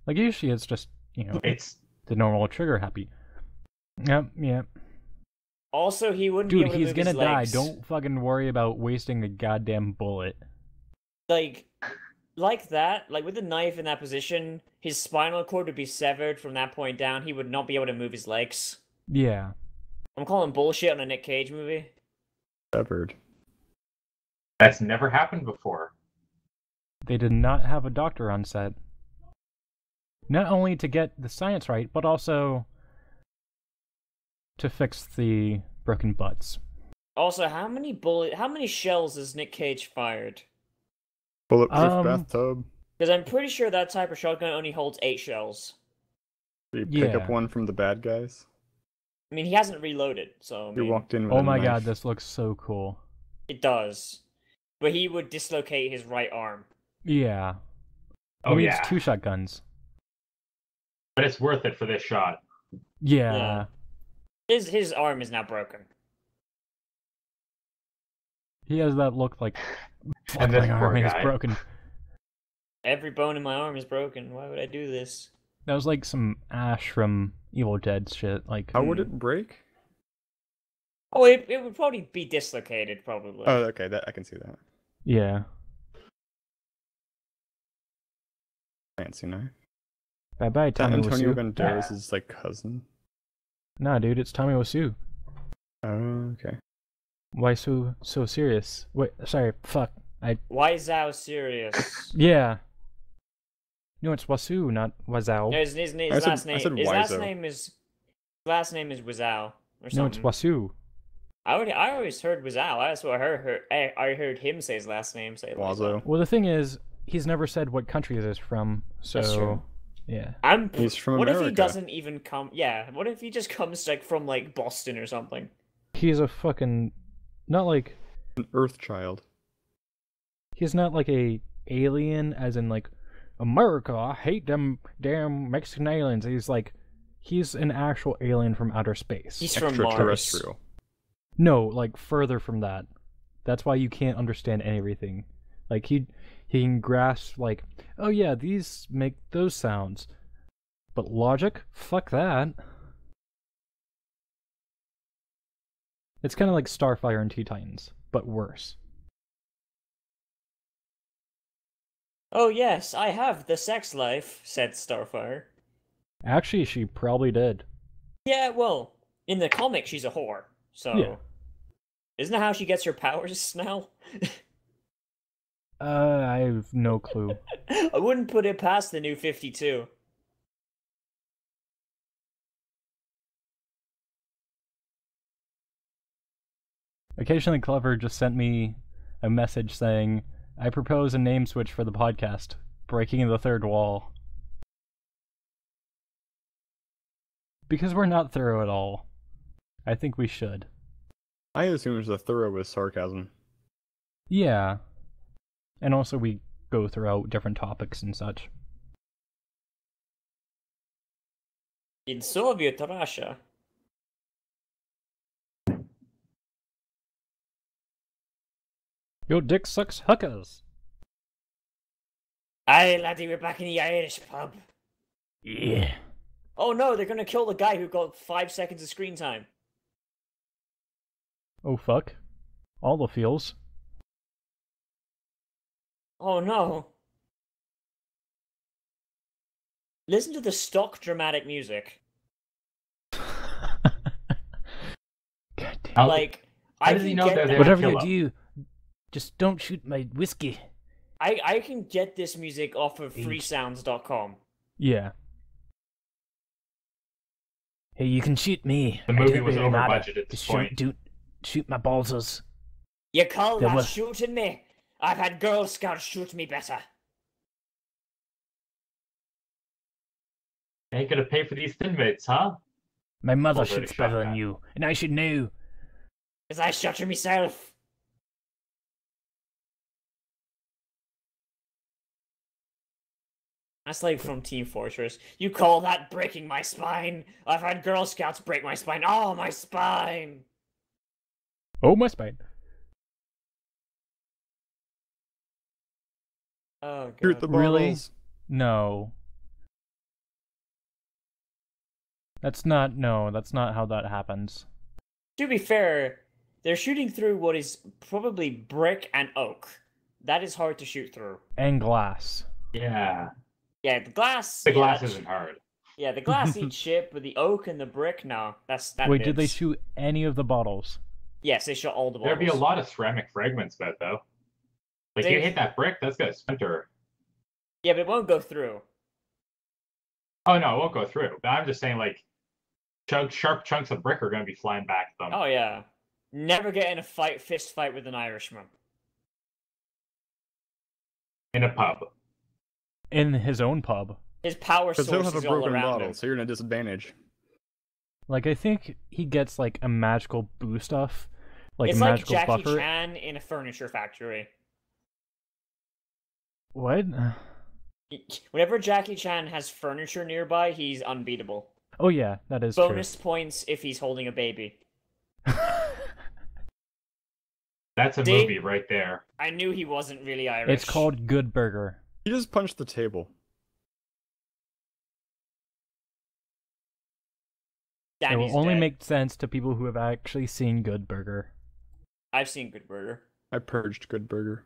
Like usually it's just, It's the normal trigger happy. Yep. Also, he wouldn't Dude, be able to he's move gonna his die. legs. Don't fucking worry about wasting a goddamn bullet. Like that, like with the knife in that position, his spinal cord would be severed from that point down. He would not be able to move his legs. Yeah. I'm calling bullshit on a Nick Cage movie. Severed. That's never happened before. They did not have a doctor on set. Not only to get the science right, but also to fix the broken butts. Also, how many shells has Nick Cage fired? Bulletproof Um, bathtub. Because I'm pretty sure that type of shotgun only holds 8 shells. Did you pick up Yeah. one from the bad guys? I mean, he hasn't reloaded, so I You mean, walked in with Oh a my knife. god, this looks so cool. it does. But he would dislocate his right arm. Yeah. Oh He needs yeah, 2 shotguns. but it's worth it for this shot. Yeah. His arm is now broken. He has that look like, fuck, And this my poor arm is guy. broken. Every bone in my arm is broken. Why would I do this? That was like some Ash from Evil Dead shit. Like, How would it break? Oh, it would probably be dislocated, probably. Oh, okay, that I can see that. yeah. Fancy knife. Bye bye, That Tommy Antonio Wiseau. Banderas' like cousin. Nah, dude, it's Tommy Wiseau. Oh, okay. Why so serious? Wait, sorry, fuck. Why is Zhao serious? Yeah. No, it's Wasu, not Wazao. No, his I said- last name. I said His last Wiseau. name is. His last name is Wazao or No, it's something. Wasu. I always heard Wazao. That's what I heard him say his last name. Say it like that. Wazo. Well, the thing is, he's never said what country this is from, so That's true. yeah. He's from What if he America. doesn't even come? Yeah. What if he just comes like from like Boston or something? He's a fucking not like An Earth child. he's not like a alien as in like America, I hate them damn Mexican aliens. He's an actual alien from outer space. He's from Mars. Extraterrestrial. No, like further from that. That's why you can't understand everything. Like he can grasp like, oh yeah, these make those sounds. But logic? Fuck that. It's kind of like Starfire and Teen Titans, but worse. Oh yes, I have the sex life," said Starfire. Actually, she probably did. Yeah, well, in the comic, she's a whore. So, Yeah. Isn't that how she gets her powers now? I have no clue. I wouldn't put it past the new 52. Occasionally Clever just sent me a message saying, I propose a name switch for the podcast, Breaking the Third Wall. Because we're not thorough at all. I think we should. I assume the thorough was sarcasm. Yeah. And also we go throughout different topics and such. In Soviet Russia. Your dick sucks hookers. Aye, laddie, we're back in the Irish pub. Yeah. Oh no, they're gonna kill the guy who got 5 seconds of screen time. Oh fuck. All the feels. Oh no. Listen to the stock dramatic music. God damn. How- Like, how I does he can know get they're that- there? Whatever kill you him. do, just don't shoot my whiskey. I can get this music off of freesounds.com. Yeah. Hey, you can shoot me. The It movie don't was really over matter. budget at this Just point. shoot my balls. You call There that was- shooting me? I've had Girl Scouts shoot me better. Ain't gonna pay for these thin mitts, huh? My mother Over the shoots better than shotgun. you, and I should know. 'Cause I shot her myself. That's like from Team Fortress. You call that breaking my spine? I've had Girl Scouts break my spine. Oh, my spine! Oh, my spine. Oh, Shoot God. the Really? balls. No. That's not how that happens. To be fair, they're shooting through what is probably brick and oak. That is hard to shoot through. And glass. Yeah. Yeah, the glass. The yeah, glass that's- isn't hard. Yeah, the glass eats shit, but the oak and the brick, no. That Wait, did they lives. shoot any of the bottles? Yes, they shot all the There'd be a bottles. lot of ceramic fragments about though. Like They- you hit that brick, that's gonna splinter. Yeah, but it won't go through. Oh no, it won't go through. But I'm just saying, like, sharp chunks of brick are gonna be flying back at them. Oh yeah. Never get in a fist fight with an Irishman. In a pub. In his own pub. His power Because source he'll have is a all broken around bottle, him. so you're in a disadvantage. Like, I think he gets, like, a magical boost off. Like, It's a like magical Jackie buffer. Chan in a furniture factory. What? Whenever Jackie Chan has furniture nearby, he's unbeatable. Oh, yeah, that is Bonus points if he's holding a baby. true. That's a See? movie right there. I knew he wasn't really Irish. It's called Good Burger. He just punched the table. It Danny's will only dead. make sense to people who have actually seen Good Burger. I've seen Good Burger. I purged Good Burger.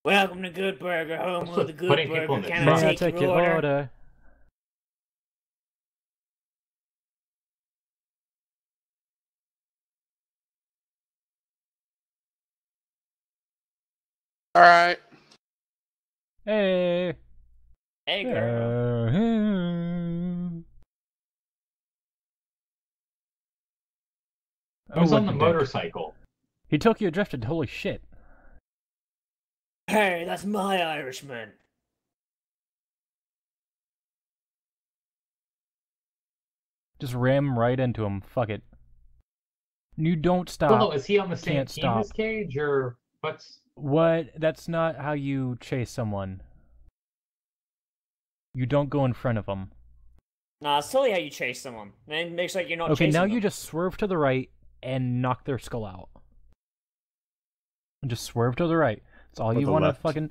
Welcome to Good Burger, home Also of the Good putting people Burger. in the Can trunk. May I I take your order? All right. Hey. Hey, girl. Who's Oh, on the what the dick. motorcycle? He Tokyo drifted. Holy shit. Hey, that's my Irishman. Just ram right into him. Fuck it. You don't stop. Oh, is he on the same Can't team as stop. Cage, or what's? What? That's not how you chase someone. You don't go in front of them. Nah, it's totally how you chase someone. And it makes like you're not Okay, chasing now them. you just swerve to the right and knock their skull out. Just swerve to the right. That's all Or you the want to left. fucking...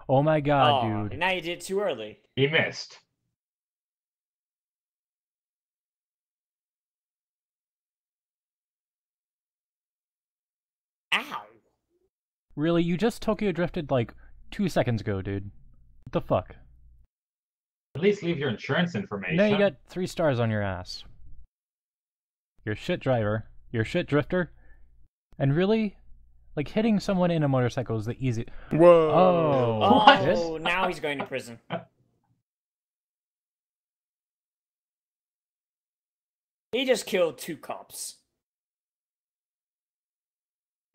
Oh my god, Oh, dude. now you did it too early. He missed. Ow. Really? You just Tokyo drifted like 2 seconds ago, dude. What the fuck? At least leave your insurance information. Now you got 3 stars on your ass. You're a shit driver. You're a shit drifter. And really? Like, hitting someone in a motorcycle is the easy... Whoa! Oh. Oh, What? now he's going to prison. He just killed 2 cops.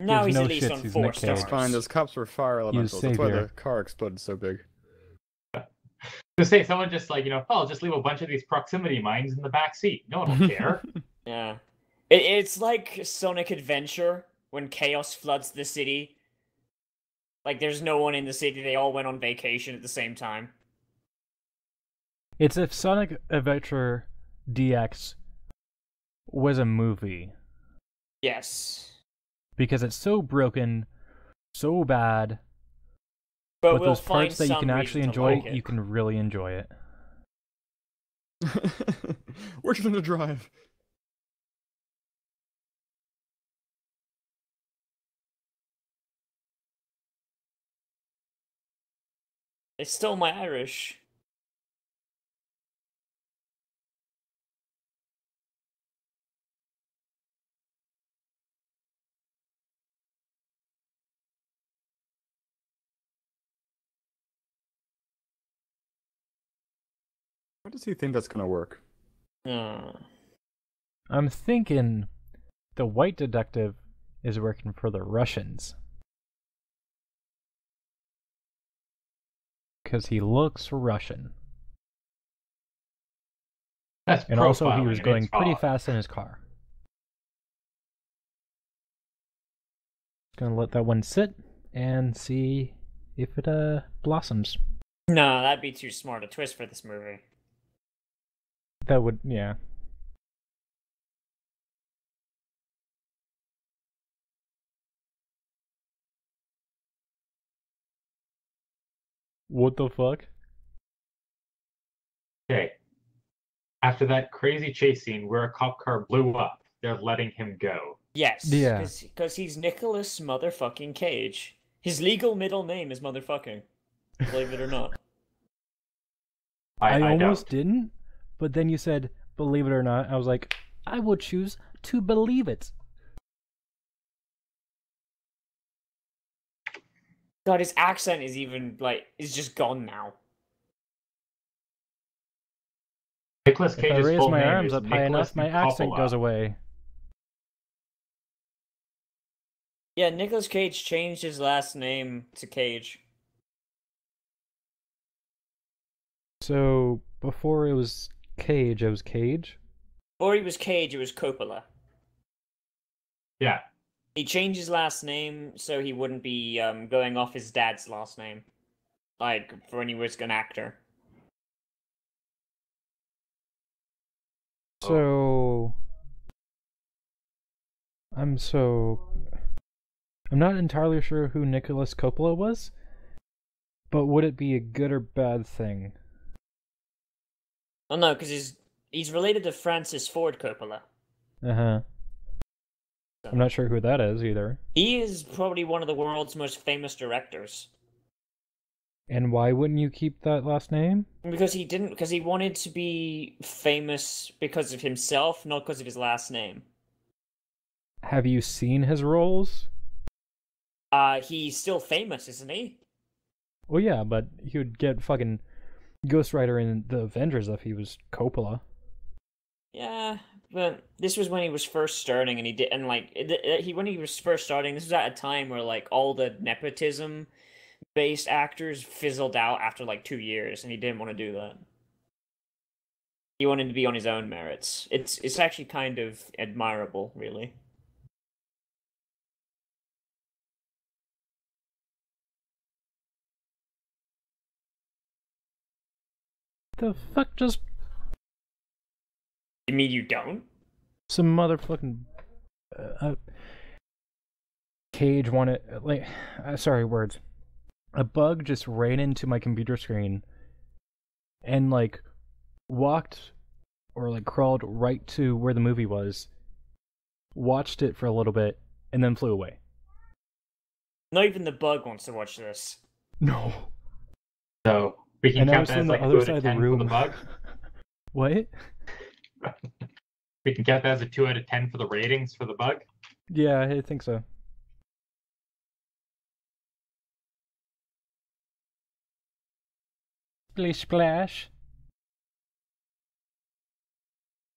Now Gives he's no at least shits, on he's 4 Nick Cage. stars. It's fine, those cops were fire elementals. That's why savior. the car exploded so big. To say someone just like, oh, I'll just leave a bunch of these proximity mines in the back seat. No one will care. Yeah. It's like Sonic Adventure when chaos floods the city. Like, there's no one in the city, they all went on vacation at the same time. It's if Sonic Adventure DX was a movie. Yes. Because it's so broken, so bad, But but we'll those find parts that you some can actually reason to enjoy, like it. you can really enjoy it. We're going to drive. They stole my Irish. How does he think that's going to work? I'm thinking the white detective is working for the Russians. Because he looks Russian. That's And also he profiling, was and going it's pretty wrong. fast in his car. Gonna let that one sit and see if it blossoms. No, that'd be too smart a twist for this movie. That would, yeah. What the fuck? Okay. After that crazy chase scene where a cop car blew up, they're letting him go. Yes. Yeah. Because he's Nicolas motherfucking Cage. His legal middle name is motherfucking. Believe it or not. I I almost don't. didn't, but then you said, believe it or not. I was like, I will choose to believe it. God, his accent is even, like, is just gone now. Nicolas If I Cage's raise full my name arms is up high Nicholas enough, my accent Coppola. goes away. Yeah, Nicolas Cage changed his last name to Cage. So before it was Cage, it was Cage? Before he was Cage, it was Coppola. Yeah. He changed his last name so he wouldn't be going off his dad's last name, like for when he was an actor. So I'm not entirely sure who Nicholas Coppola was, but would it be a good or bad thing? Oh no, because he's related to Francis Ford Coppola. Uh-huh. I'm not sure who that is either. He is probably one of the world's most famous directors. And why wouldn't you keep that last name? Because he wanted to be famous because of himself, not because of his last name. Have you seen his roles? He's still famous, isn't he? Well, yeah, but he would get fucking Ghost Rider in the Avengers if he was Coppola. Yeah, but this was when he was first starting, and when he was first starting, this was at a time where like all the nepotism-based actors fizzled out after like 2 years, and he didn't want to do that. He wanted to be on his own merits. It's actually kind of admirable, really. The fuck just... You mean you don't? Some motherfucking... Cage wanted... Like... sorry, words. A bug just ran into my computer screen and, like, walked or, like, crawled right to where the movie was, watched it for a little bit, and then flew away. Not even the bug wants to watch this. No. So we can count that as like 2 out of 10 for the bug. What? We can count that as a 2 out of 10 for the ratings for the bug. Yeah, I think so. Splish splash.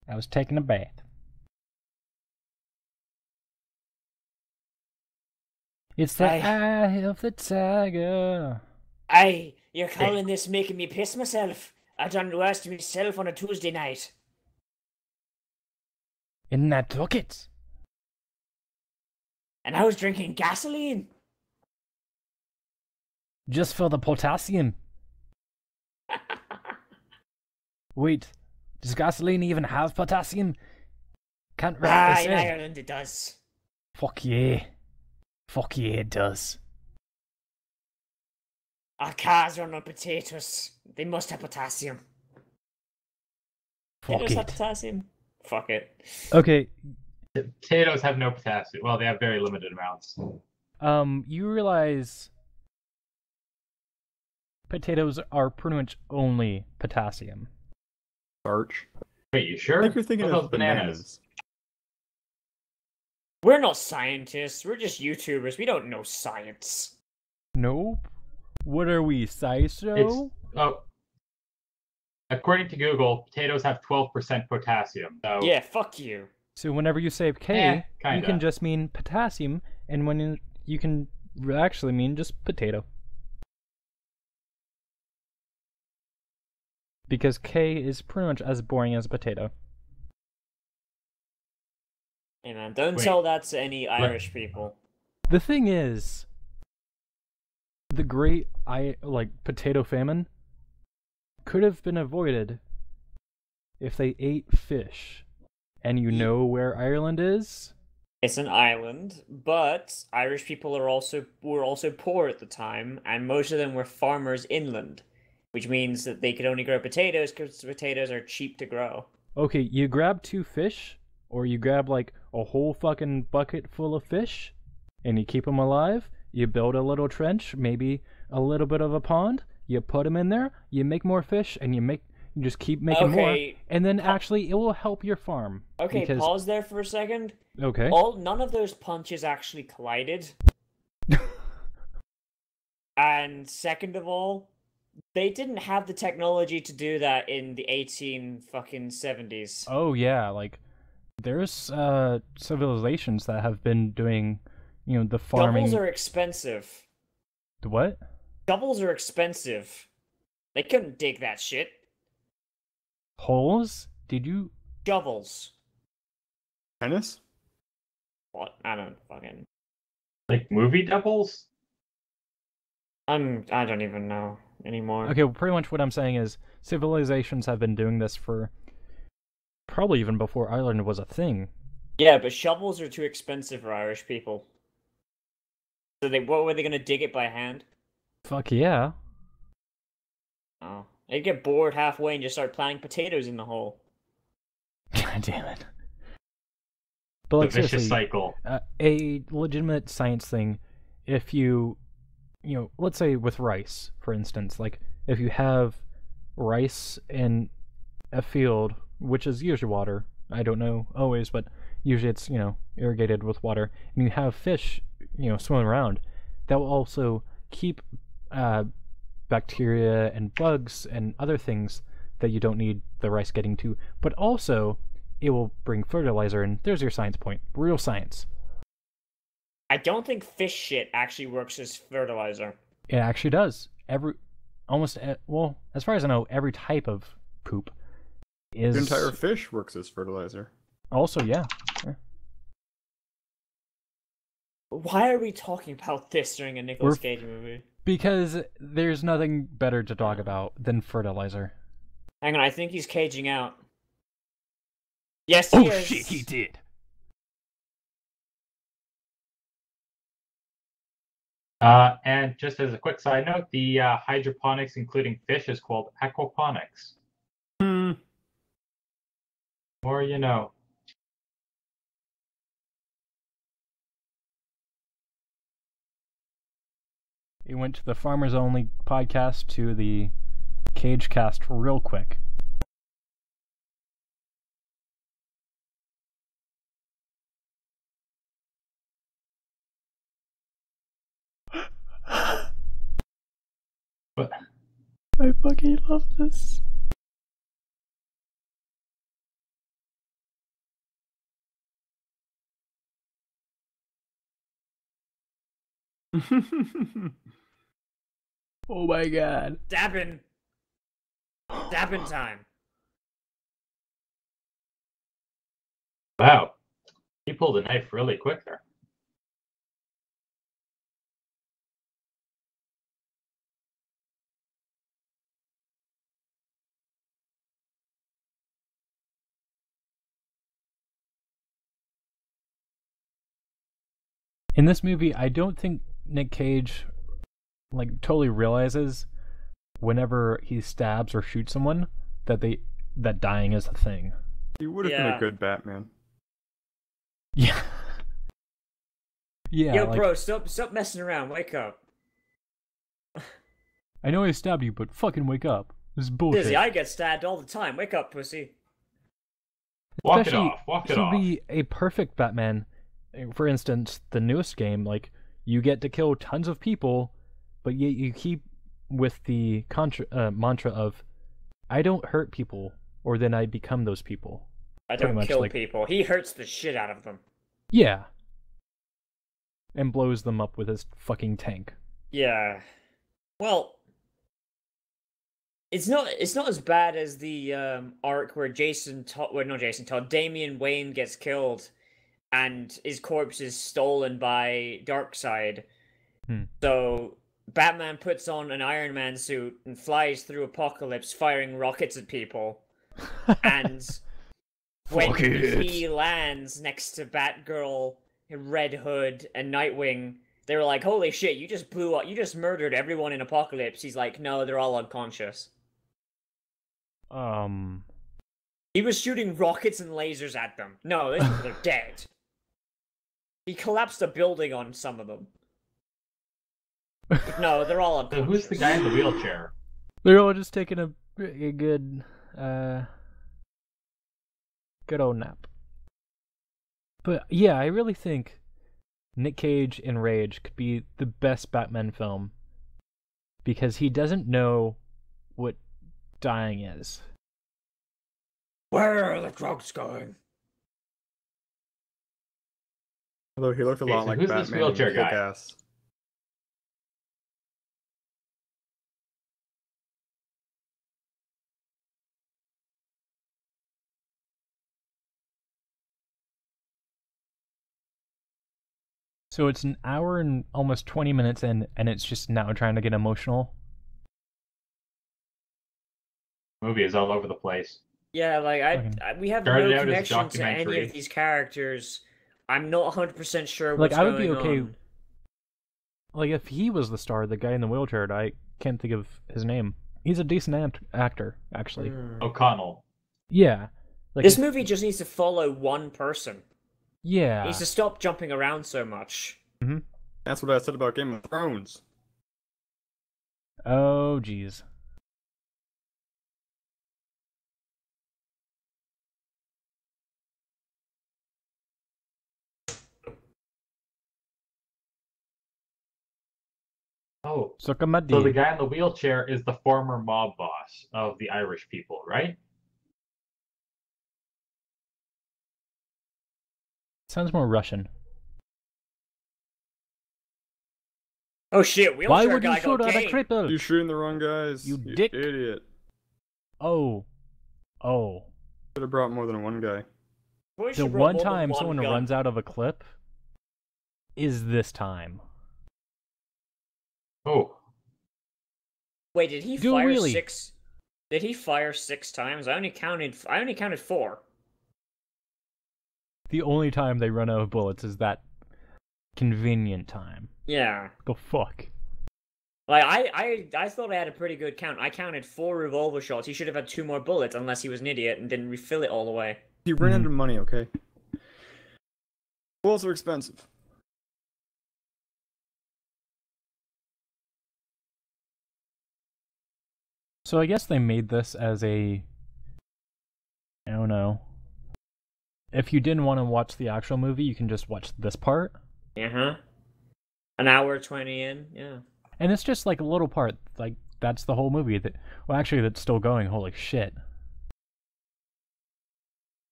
I was taking a bath. It's the eye of the tiger. Aye, you're calling this making me piss myself? I done worse to myself on a Tuesday night. And I took it. And I was drinking gasoline. Just for the potassium. Wait, does gasoline even have potassium? Can't really in say. Ireland it does. Fuck yeah. Fuck yeah, it does. Our cars run on potatoes. They must have potassium. Fuck Potatoes have it. potassium? Fuck it. Okay, Potatoes have no potassium. Well, they have very limited amounts. you realize potatoes are pretty much only potassium. Starch. Wait, you sure? I think you're thinking What of about bananas? We're not scientists. We're just YouTubers. We don't know science. Nope. What are we, SciSo? According to Google, potatoes have 12% potassium. So Yeah, fuck you. So whenever you say K, you kinda. can just mean potassium, and when you can actually mean just potato. Because K is pretty much as boring as a potato. Hey man, don't Wait. tell that to any Irish people. The thing is, the great potato famine could have been avoided if they ate fish. And you know where Ireland is? It's an island, but Irish people were also poor at the time, and most of them were farmers inland, which means that they could only grow potatoes because potatoes are cheap to grow. Okay, you grab 2 fish, or you grab like a whole fucking bucket full of fish, and you keep them alive. You build a little trench, maybe a little bit of a pond. You put them in there. You make more fish, and you just keep making more, and then actually it will help your farm. Okay, pause there for a second. Okay. None of those punches actually collided. And second of all, they didn't have the technology to do that in the 1870s. Oh yeah, like there's civilizations that have been doing, the farming. Shovels are expensive. The what? Shovels are expensive. They couldn't dig that shit. Holes? Did you? Shovels. Tennis? What? I don't fucking. Like movie doubles? I don't even know anymore. Okay, well, pretty much what I'm saying is civilizations have been doing this for probably even before Ireland was a thing. Yeah, but shovels are too expensive for Irish people. So what were they gonna dig it by hand? Fuck yeah. Oh, they'd get bored halfway and just start planting potatoes in the hole. God damn it. But like The vicious seriously, cycle. a legitimate science thing, if you let's say with rice, for instance, like if you have rice in a field, which is usually water, I don't know always, but usually it's, irrigated with water, and you have fish, swimming around, that will also keep bacteria and bugs and other things that you don't need the rice getting to, but also it will bring fertilizer, and there's your science point. Real science. I don't think fish shit actually works as fertilizer. It actually does. As far as I know, every type of poop is... The entire fish works as fertilizer. Also, yeah. Why are we talking about this during a Nicolas Cage movie? Because there's nothing better to talk about than fertilizer. Hang on, I think he's caging out. Yes, he is. Oh shit, he did. And just as a quick side note, the hydroponics including fish is called aquaponics. Or you know. He went to the Farmers Only podcast to the Cage cast real quick. What? I fucking love this. Oh my god. Dabbing. Dabbing time. Wow. He pulled a knife really quick there. In this movie, I don't think Nick Cage totally realizes whenever he stabs or shoots someone that dying is a thing. He would have been a good Batman. Yeah. Yeah. Yo, bro, stop messing around. Wake up. I know I stabbed you, but fucking wake up. This is bullshit. Dizzy, I get stabbed all the time. Wake up, pussy. Walk it off. Walk it off. He'd be a perfect Batman. For instance, the newest game, you get to kill tons of people, but yet you keep with the mantra of, I don't hurt people, or then I become those people. I don't kill people. He hurts the shit out of them. Yeah. And blows them up with his fucking tank. Yeah. Well, it's not as bad as the arc where Damian Wayne gets killed and his corpse is stolen by Darkseid. So Batman puts on an Iron Man suit and flies through Apocalypse firing rockets at people. And when he lands next to Batgirl, Red Hood, and Nightwing, they were like, holy shit, you just blew up, you just murdered everyone in Apocalypse. He's like, no, they're all unconscious. He was shooting rockets and lasers at them. No, they're dead. He collapsed a building on some of them. No, they're all unconscious. So who's the guy in the wheelchair? They're all just taking a good old nap. But yeah, I really think Nick Cage in Rage could be the best Batman film because he doesn't know what dying is. Where are the drugs going? Although he looked a lot like who's Batman this wheelchair guy? Kick-Ass. So it's an hour and almost 20 minutes in, and it's just now trying to get emotional. Movie is all over the place. Yeah, like we have Started no out as a connection to any documentary. of these characters. I'm not 100% sure Like, what's I would be going okay. on. Like, if he was the star, the guy in the wheelchair, I can't think of his name. He's a decent actor, actually. O'Connell. Yeah. Like, This movie just needs to follow one person. Yeah. It needs to stop jumping around so much. Mm-hmm. That's what I said about Game of Thrones. Oh, jeez. Oh, So the guy in the wheelchair is the former mob boss of the Irish people, right? Sounds more Russian. Oh shit, wheelchair Why would you guy shoot got at a game. cripple? You're shooting the wrong guys. You dick. Idiot. Oh. Oh. Should have brought more than one guy. Boy, she The brought one more than time one someone gun. runs out of a clip is this time. Oh, Wait, did he Do fire really? 6? Did he fire 6 times? I only counted 4. The only time they run out of bullets is that convenient time. Yeah. The fuck? Like I thought I had a pretty good count. I counted 4 revolver shots. He should have had 2 more bullets unless he was an idiot and didn't refill it all the way. He ran out of money, okay? Bullets are expensive. So I guess they made this as a... I don't know. If you didn't want to watch the actual movie, you can just watch this part. Uh-huh. An hour 20 in, yeah. And it's just like a little part. Like, that's the whole movie. Well, actually, that's still going. Holy shit.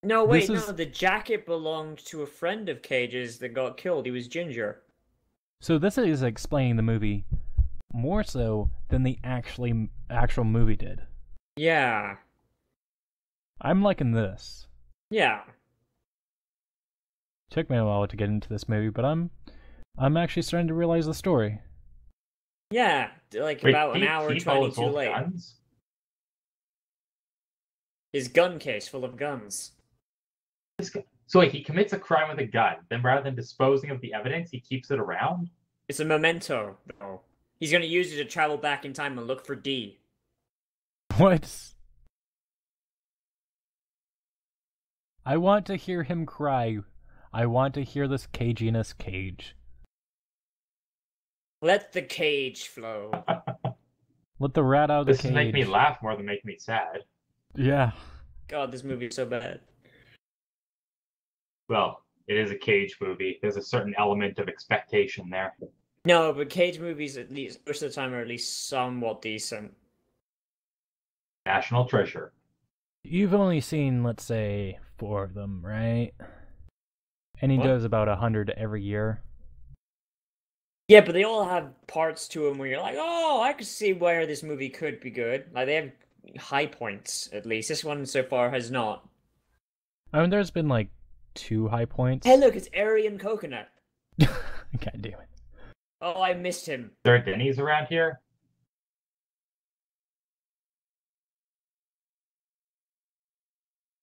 No, wait, This is- no, the jacket belonged to a friend of Cage's that got killed. He was Ginger. So this is explaining the movie more so than the actual movie did. Yeah. I'm liking this. Yeah. Took me a while to get into this movie, but I'm actually starting to realize the story. Yeah, like wait, about an he hour 20 follows too both late. guns? His gun case full of guns. So wait, he commits a crime with a gun. Then rather than disposing of the evidence, he keeps it around? It's a memento, though. He's gonna use it to travel back in time and look for D. What? I want to hear him cry. I want to hear this caginess Cage. Let the cage flow. Let the rat out of the This cage. is make me laugh more than make me sad. Yeah. God, this movie is so bad. Well, it is a Cage movie. There's a certain element of expectation there. No, but Cage movies, at least most of the time, are at least somewhat decent. National treasure. You've only seen, let's say, 4 of them, right? And he What? does about 100 every year. Yeah, but they all have parts to them where you're like, oh, I could see where this movie could be good. Like, they have high points, at least. This one so far has not. I mean, there's been like 2 high points. Hey, look, it's Aryan Coconut. God damn it. Oh, I missed him. Is there a Denny's around here?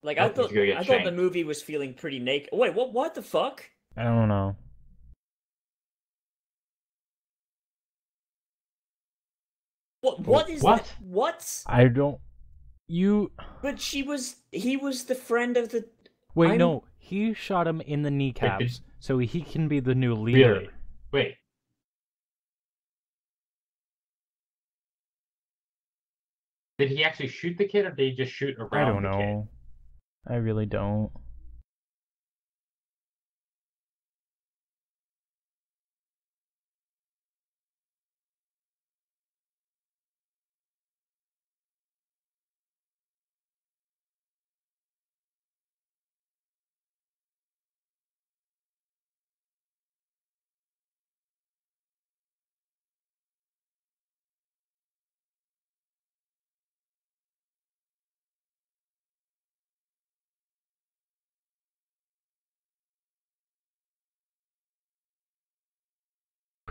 Like, Oh, I he's thought gonna get the shanked. movie was feeling pretty naked. Wait, what the fuck? I don't know. What is What? that? What? I don't... You... But he was the friend of the... Wait, no. He shot him in the kneecaps, so he can be the new leader. Really? Wait. Did he actually shoot the kid, or did he just shoot around I don't the kid? know. I really don't.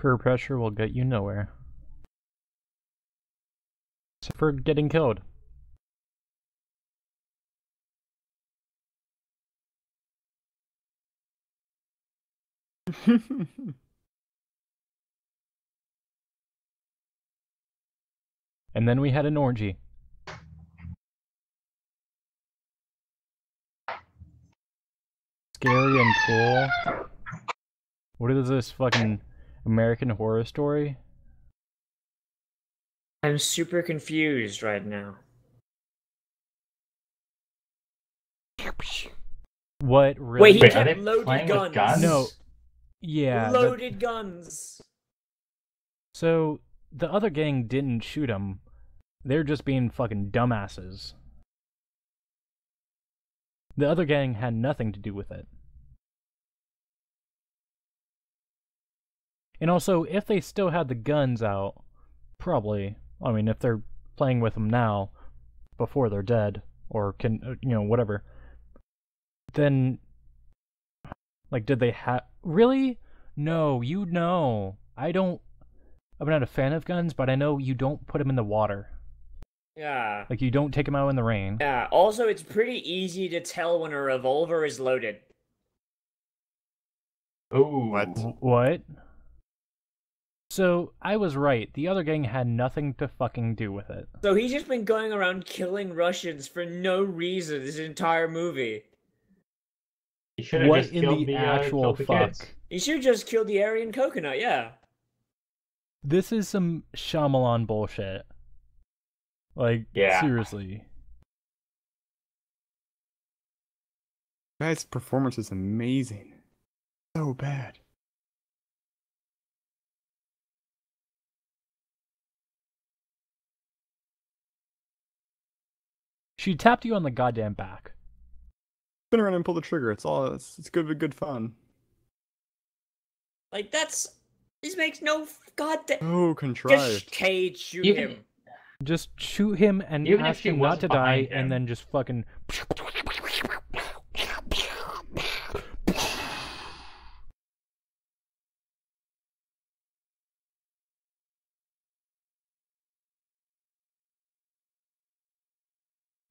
Peer pressure will get you nowhere. Except for getting killed. And then we had an orgy. Scary and cool. What is this fucking American Horror Story? I'm super confused right now. What really? Wait, he Wait, are kept they loaded playing guns. with guns? No. Yeah. Loaded guns. So the other gang didn't shoot him. They're just being fucking dumbasses. The other gang had nothing to do with it. And also, if they still had the guns out, probably, I mean, if they're playing with them now, before they're dead, or can, you know, whatever, then, like, did they have, really? No, you know. I'm not a fan of guns, but I know you don't put them in the water. Yeah. Like, you don't take them out in the rain. Yeah. Also, it's pretty easy to tell when a revolver is loaded. Ooh. What? So, I was right. The other gang had nothing to fucking do with it. So he's just been going around killing Russians for no reason this entire movie. He should have What just in killed the the actual killed the fuck? kids. He should have just killed the Aryan coconut, yeah. This is some Shyamalan bullshit. Like, Yeah. seriously. Guy's performance is amazing. So bad. She tapped you on the goddamn back. Spin around and pull the trigger. It's good fun. Like, this makes no goddamn... Oh, contrived. Just Cage, shoot Even- him. Just shoot him and Even if ask she him not wasn't to die, behind him. and then just fucking...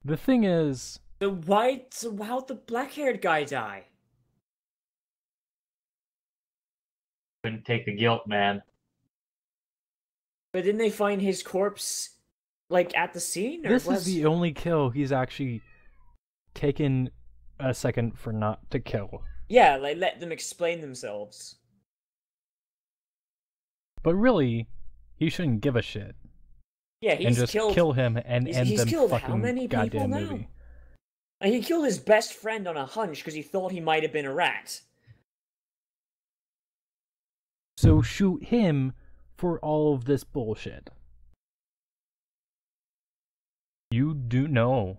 The thing is... So how'd the black-haired guy die? Couldn't take the guilt, man. But didn't they find his corpse, like, at the scene? Or This was... is the only kill he's actually taken a second for not to kill. Yeah, like, let them explain themselves. But really, he shouldn't give a shit. Yeah, And he's just killed... kill him and end he's the killed how fucking many people goddamn now? movie. And he killed his best friend on a hunch because he thought he might have been a rat. So shoot him for all of this bullshit. You do no.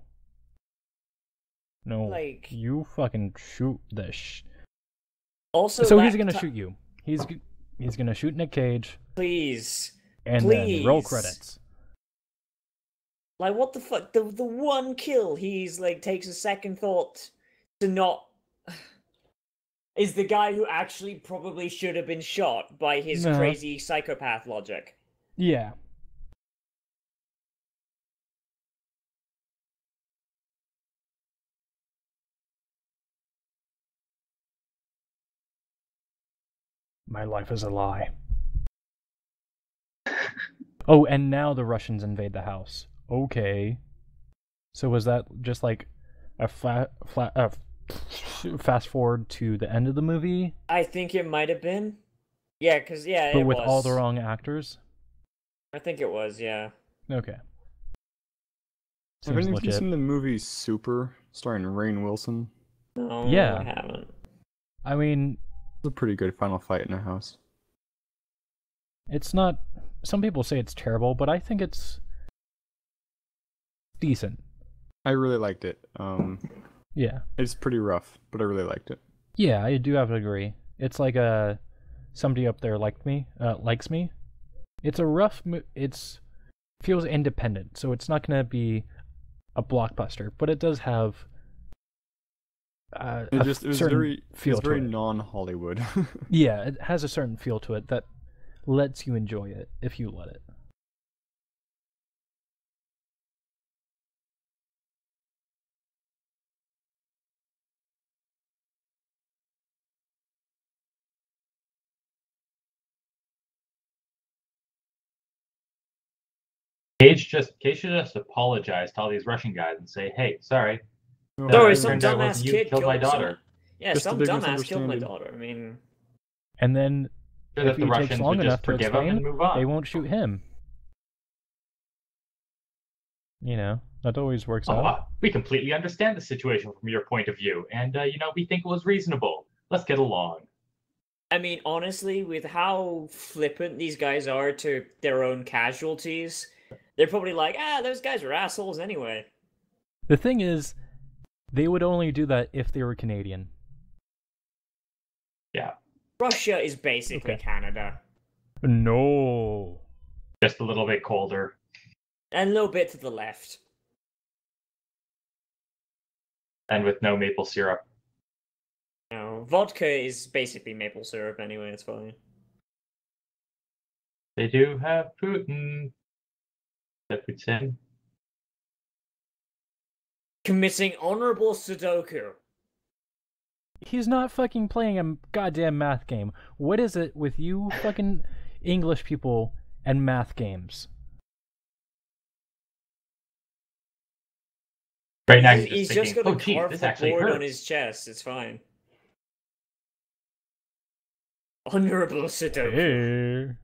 No. Like- You fucking shoot this. Also, So he's gonna shoot you. He's gonna shoot Nick Cage Please. and then roll Please. credits. Like, what the fuck? The one kill he's, like, takes a second thought to not... is the guy who actually probably should have been shot by his No. crazy psychopath logic. Yeah. My life is a lie. Oh, and now the Russians invade the house. Okay. So was that just like a fast forward to the end of the movie, I think it might have been. Yeah, because, yeah, but it with was. all the wrong actors? I think it was, yeah. Have Okay. any Seems of you legit. seen the movie Super, starring Rainn Wilson? No, Yeah. I haven't. I mean, It's a pretty good final fight in a house. it's not... Some people say it's terrible, but I think it's decent. I really liked it. Yeah. It's pretty rough, but I really liked it. Yeah, I do have to agree. It's like somebody up there likes me. It's a rough it's feels independent, so it's not going to be a blockbuster, but it does have It was certain very feel to very it. non-Hollywood. Yeah, it has a certain feel to it that lets you enjoy it if you let it. Cage should just apologize to all these Russian guys and say, "Hey, sorry. Sorry, it some turns out it dumbass wasn't you kid killed my daughter." Yeah, Just a some big dumbass killed my misunderstanding. daughter. I mean, And then, Sure that if the he Russians takes would long just enough to forgive him and explain, move on. they won't shoot him. You know, that always works out. We completely understand the situation from your point of view, and we think it was reasonable. Let's get along. I mean, honestly, with how flippant these guys are to their own casualties, they're probably like, those guys are assholes anyway. The thing is, they would only do that if they were Canadian. Yeah, Russia is basically Okay. Canada. No. just a little bit colder. And a little bit to the left. And with no maple syrup. No, vodka is basically maple syrup anyway, it's fine. They do have Putin. That puts in. Committing honorable Sudoku. He's not fucking playing a goddamn math game. What is it with you fucking English people and math games? Right now, He's just thinking, got a "Oh, geez, carved this actually board hurts." on his chest, it's fine. Honorable Sudoku.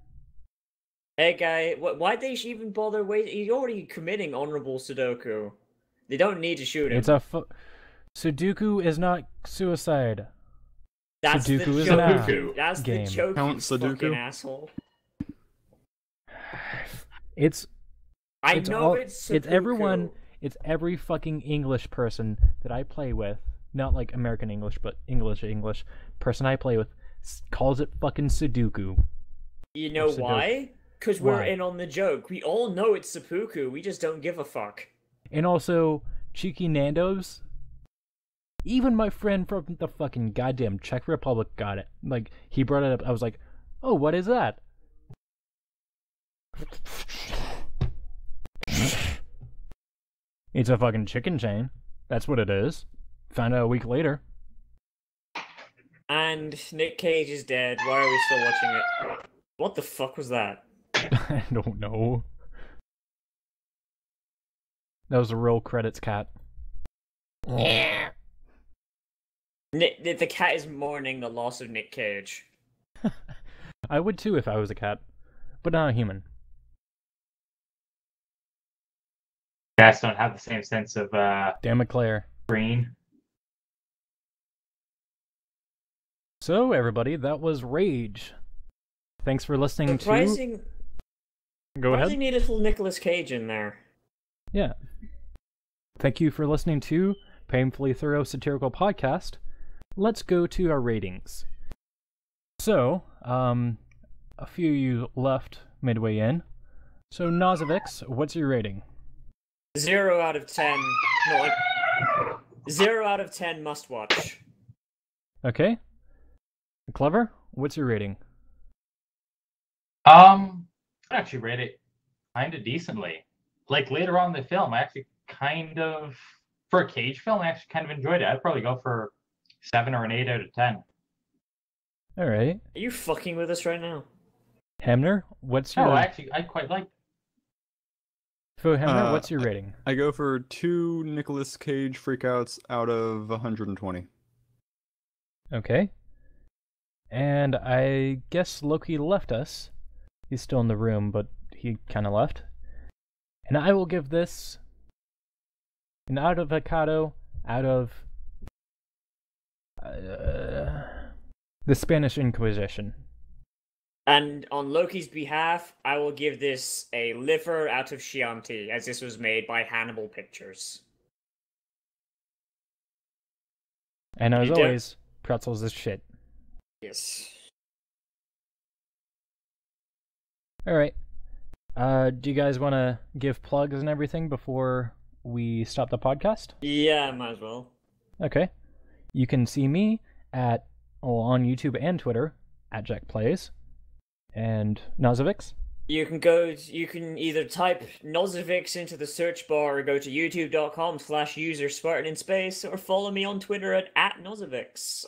Hey guy, why'd they even bother waiting? He's already committing honorable Sudoku. They don't need to shoot him. It's a Sudoku is not suicide. That's Sudoku the is joke. an app That's game. the joke, Count you Sudoku? fucking asshole. It's I it's know all, it's it's everyone. seppuku. It's every fucking English person that I play with, not like American English, but English person I play with calls it fucking Sudoku. You know Sudoku. why? Because we're Why? in on the joke. We all know it's seppuku. We just don't give a fuck. And also, Cheeky Nando's. Even my friend from the fucking goddamn Czech Republic got it. Like, he brought it up. I was like, oh, what is that? It's a fucking chicken chain. That's what it is. Found out a week later. And Nick Cage is dead. Why are we still watching it? What the fuck was that? I don't know. That was a real credits cat. The cat is mourning the loss of Nick Cage. I would too if I was a cat, but not a human. Cats don't have the same sense of Damn it, Claire. green. So, everybody, that was Rage. Thanks for listening Surprising, to... Go ahead. surprisingly little Nicolas Cage in there. Yeah. Thank you for listening to Painfully Thorough Satirical Podcast. Let's go to our ratings. So, a few of you left midway in. So, Nozzivix, what's your rating? 0 out of 10. No, 0 out of 10 must watch. Okay. Clever, what's your rating? I actually rate it kind of decently. Like later on in the film, I actually kind of, for a Cage film, I actually kind of enjoyed it. I'd probably go for 7 or an 8 out of 10. Alright. Are you fucking with us right now? Hamner, what's your... No, actually, I quite liked it. So, Hamner, what's your rating? I go for 2 Nicolas Cage freakouts out of 120. Okay. And I guess Loki left us. He's still in the room, but he kind of left. And I will give this an avocado out of the Spanish Inquisition. And on Loki's behalf, I will give this a liver out of Chianti, as this was made by Hannibal Pictures. And as You do- always, pretzels is shit. Yes. Alright. Do you guys want to give plugs and everything before we stop the podcast? Yeah, might as well. Okay. You can see me on YouTube and Twitter at Jachplays. And Nozzivix? You can either type Nozzivix into the search bar or go to youtube.com/user Spartan in space or follow me on Twitter at Nozzivix.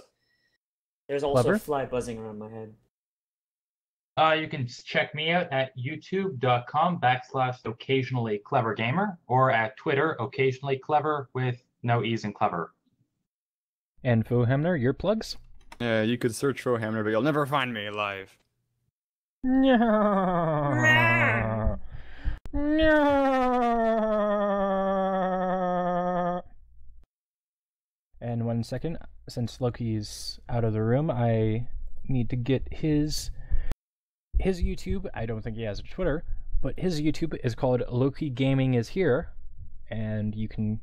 There's also Clever. a fly buzzing around my head. You can check me out at youtube.com/occasionallyclevergamer or at Twitter, occasionallyclever with no E's in clever. And Fohamner, your plugs? Yeah, you could search for Hamner, but you'll never find me alive. No. And 1 second, since Loki's out of the room, I need to get his YouTube. I don't think he has a Twitter, but his YouTube is called LokkenGaming Is Here, and you can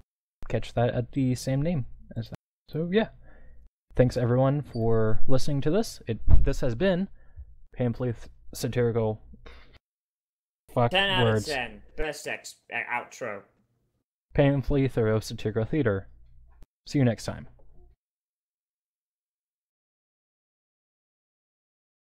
catch that at the same name as that. So yeah, thanks everyone for listening to this. This has been Painfully Satirical. Fuck 10 out words. of 10. Best outro. Painfully Thorough Satirical Theater. See you next time.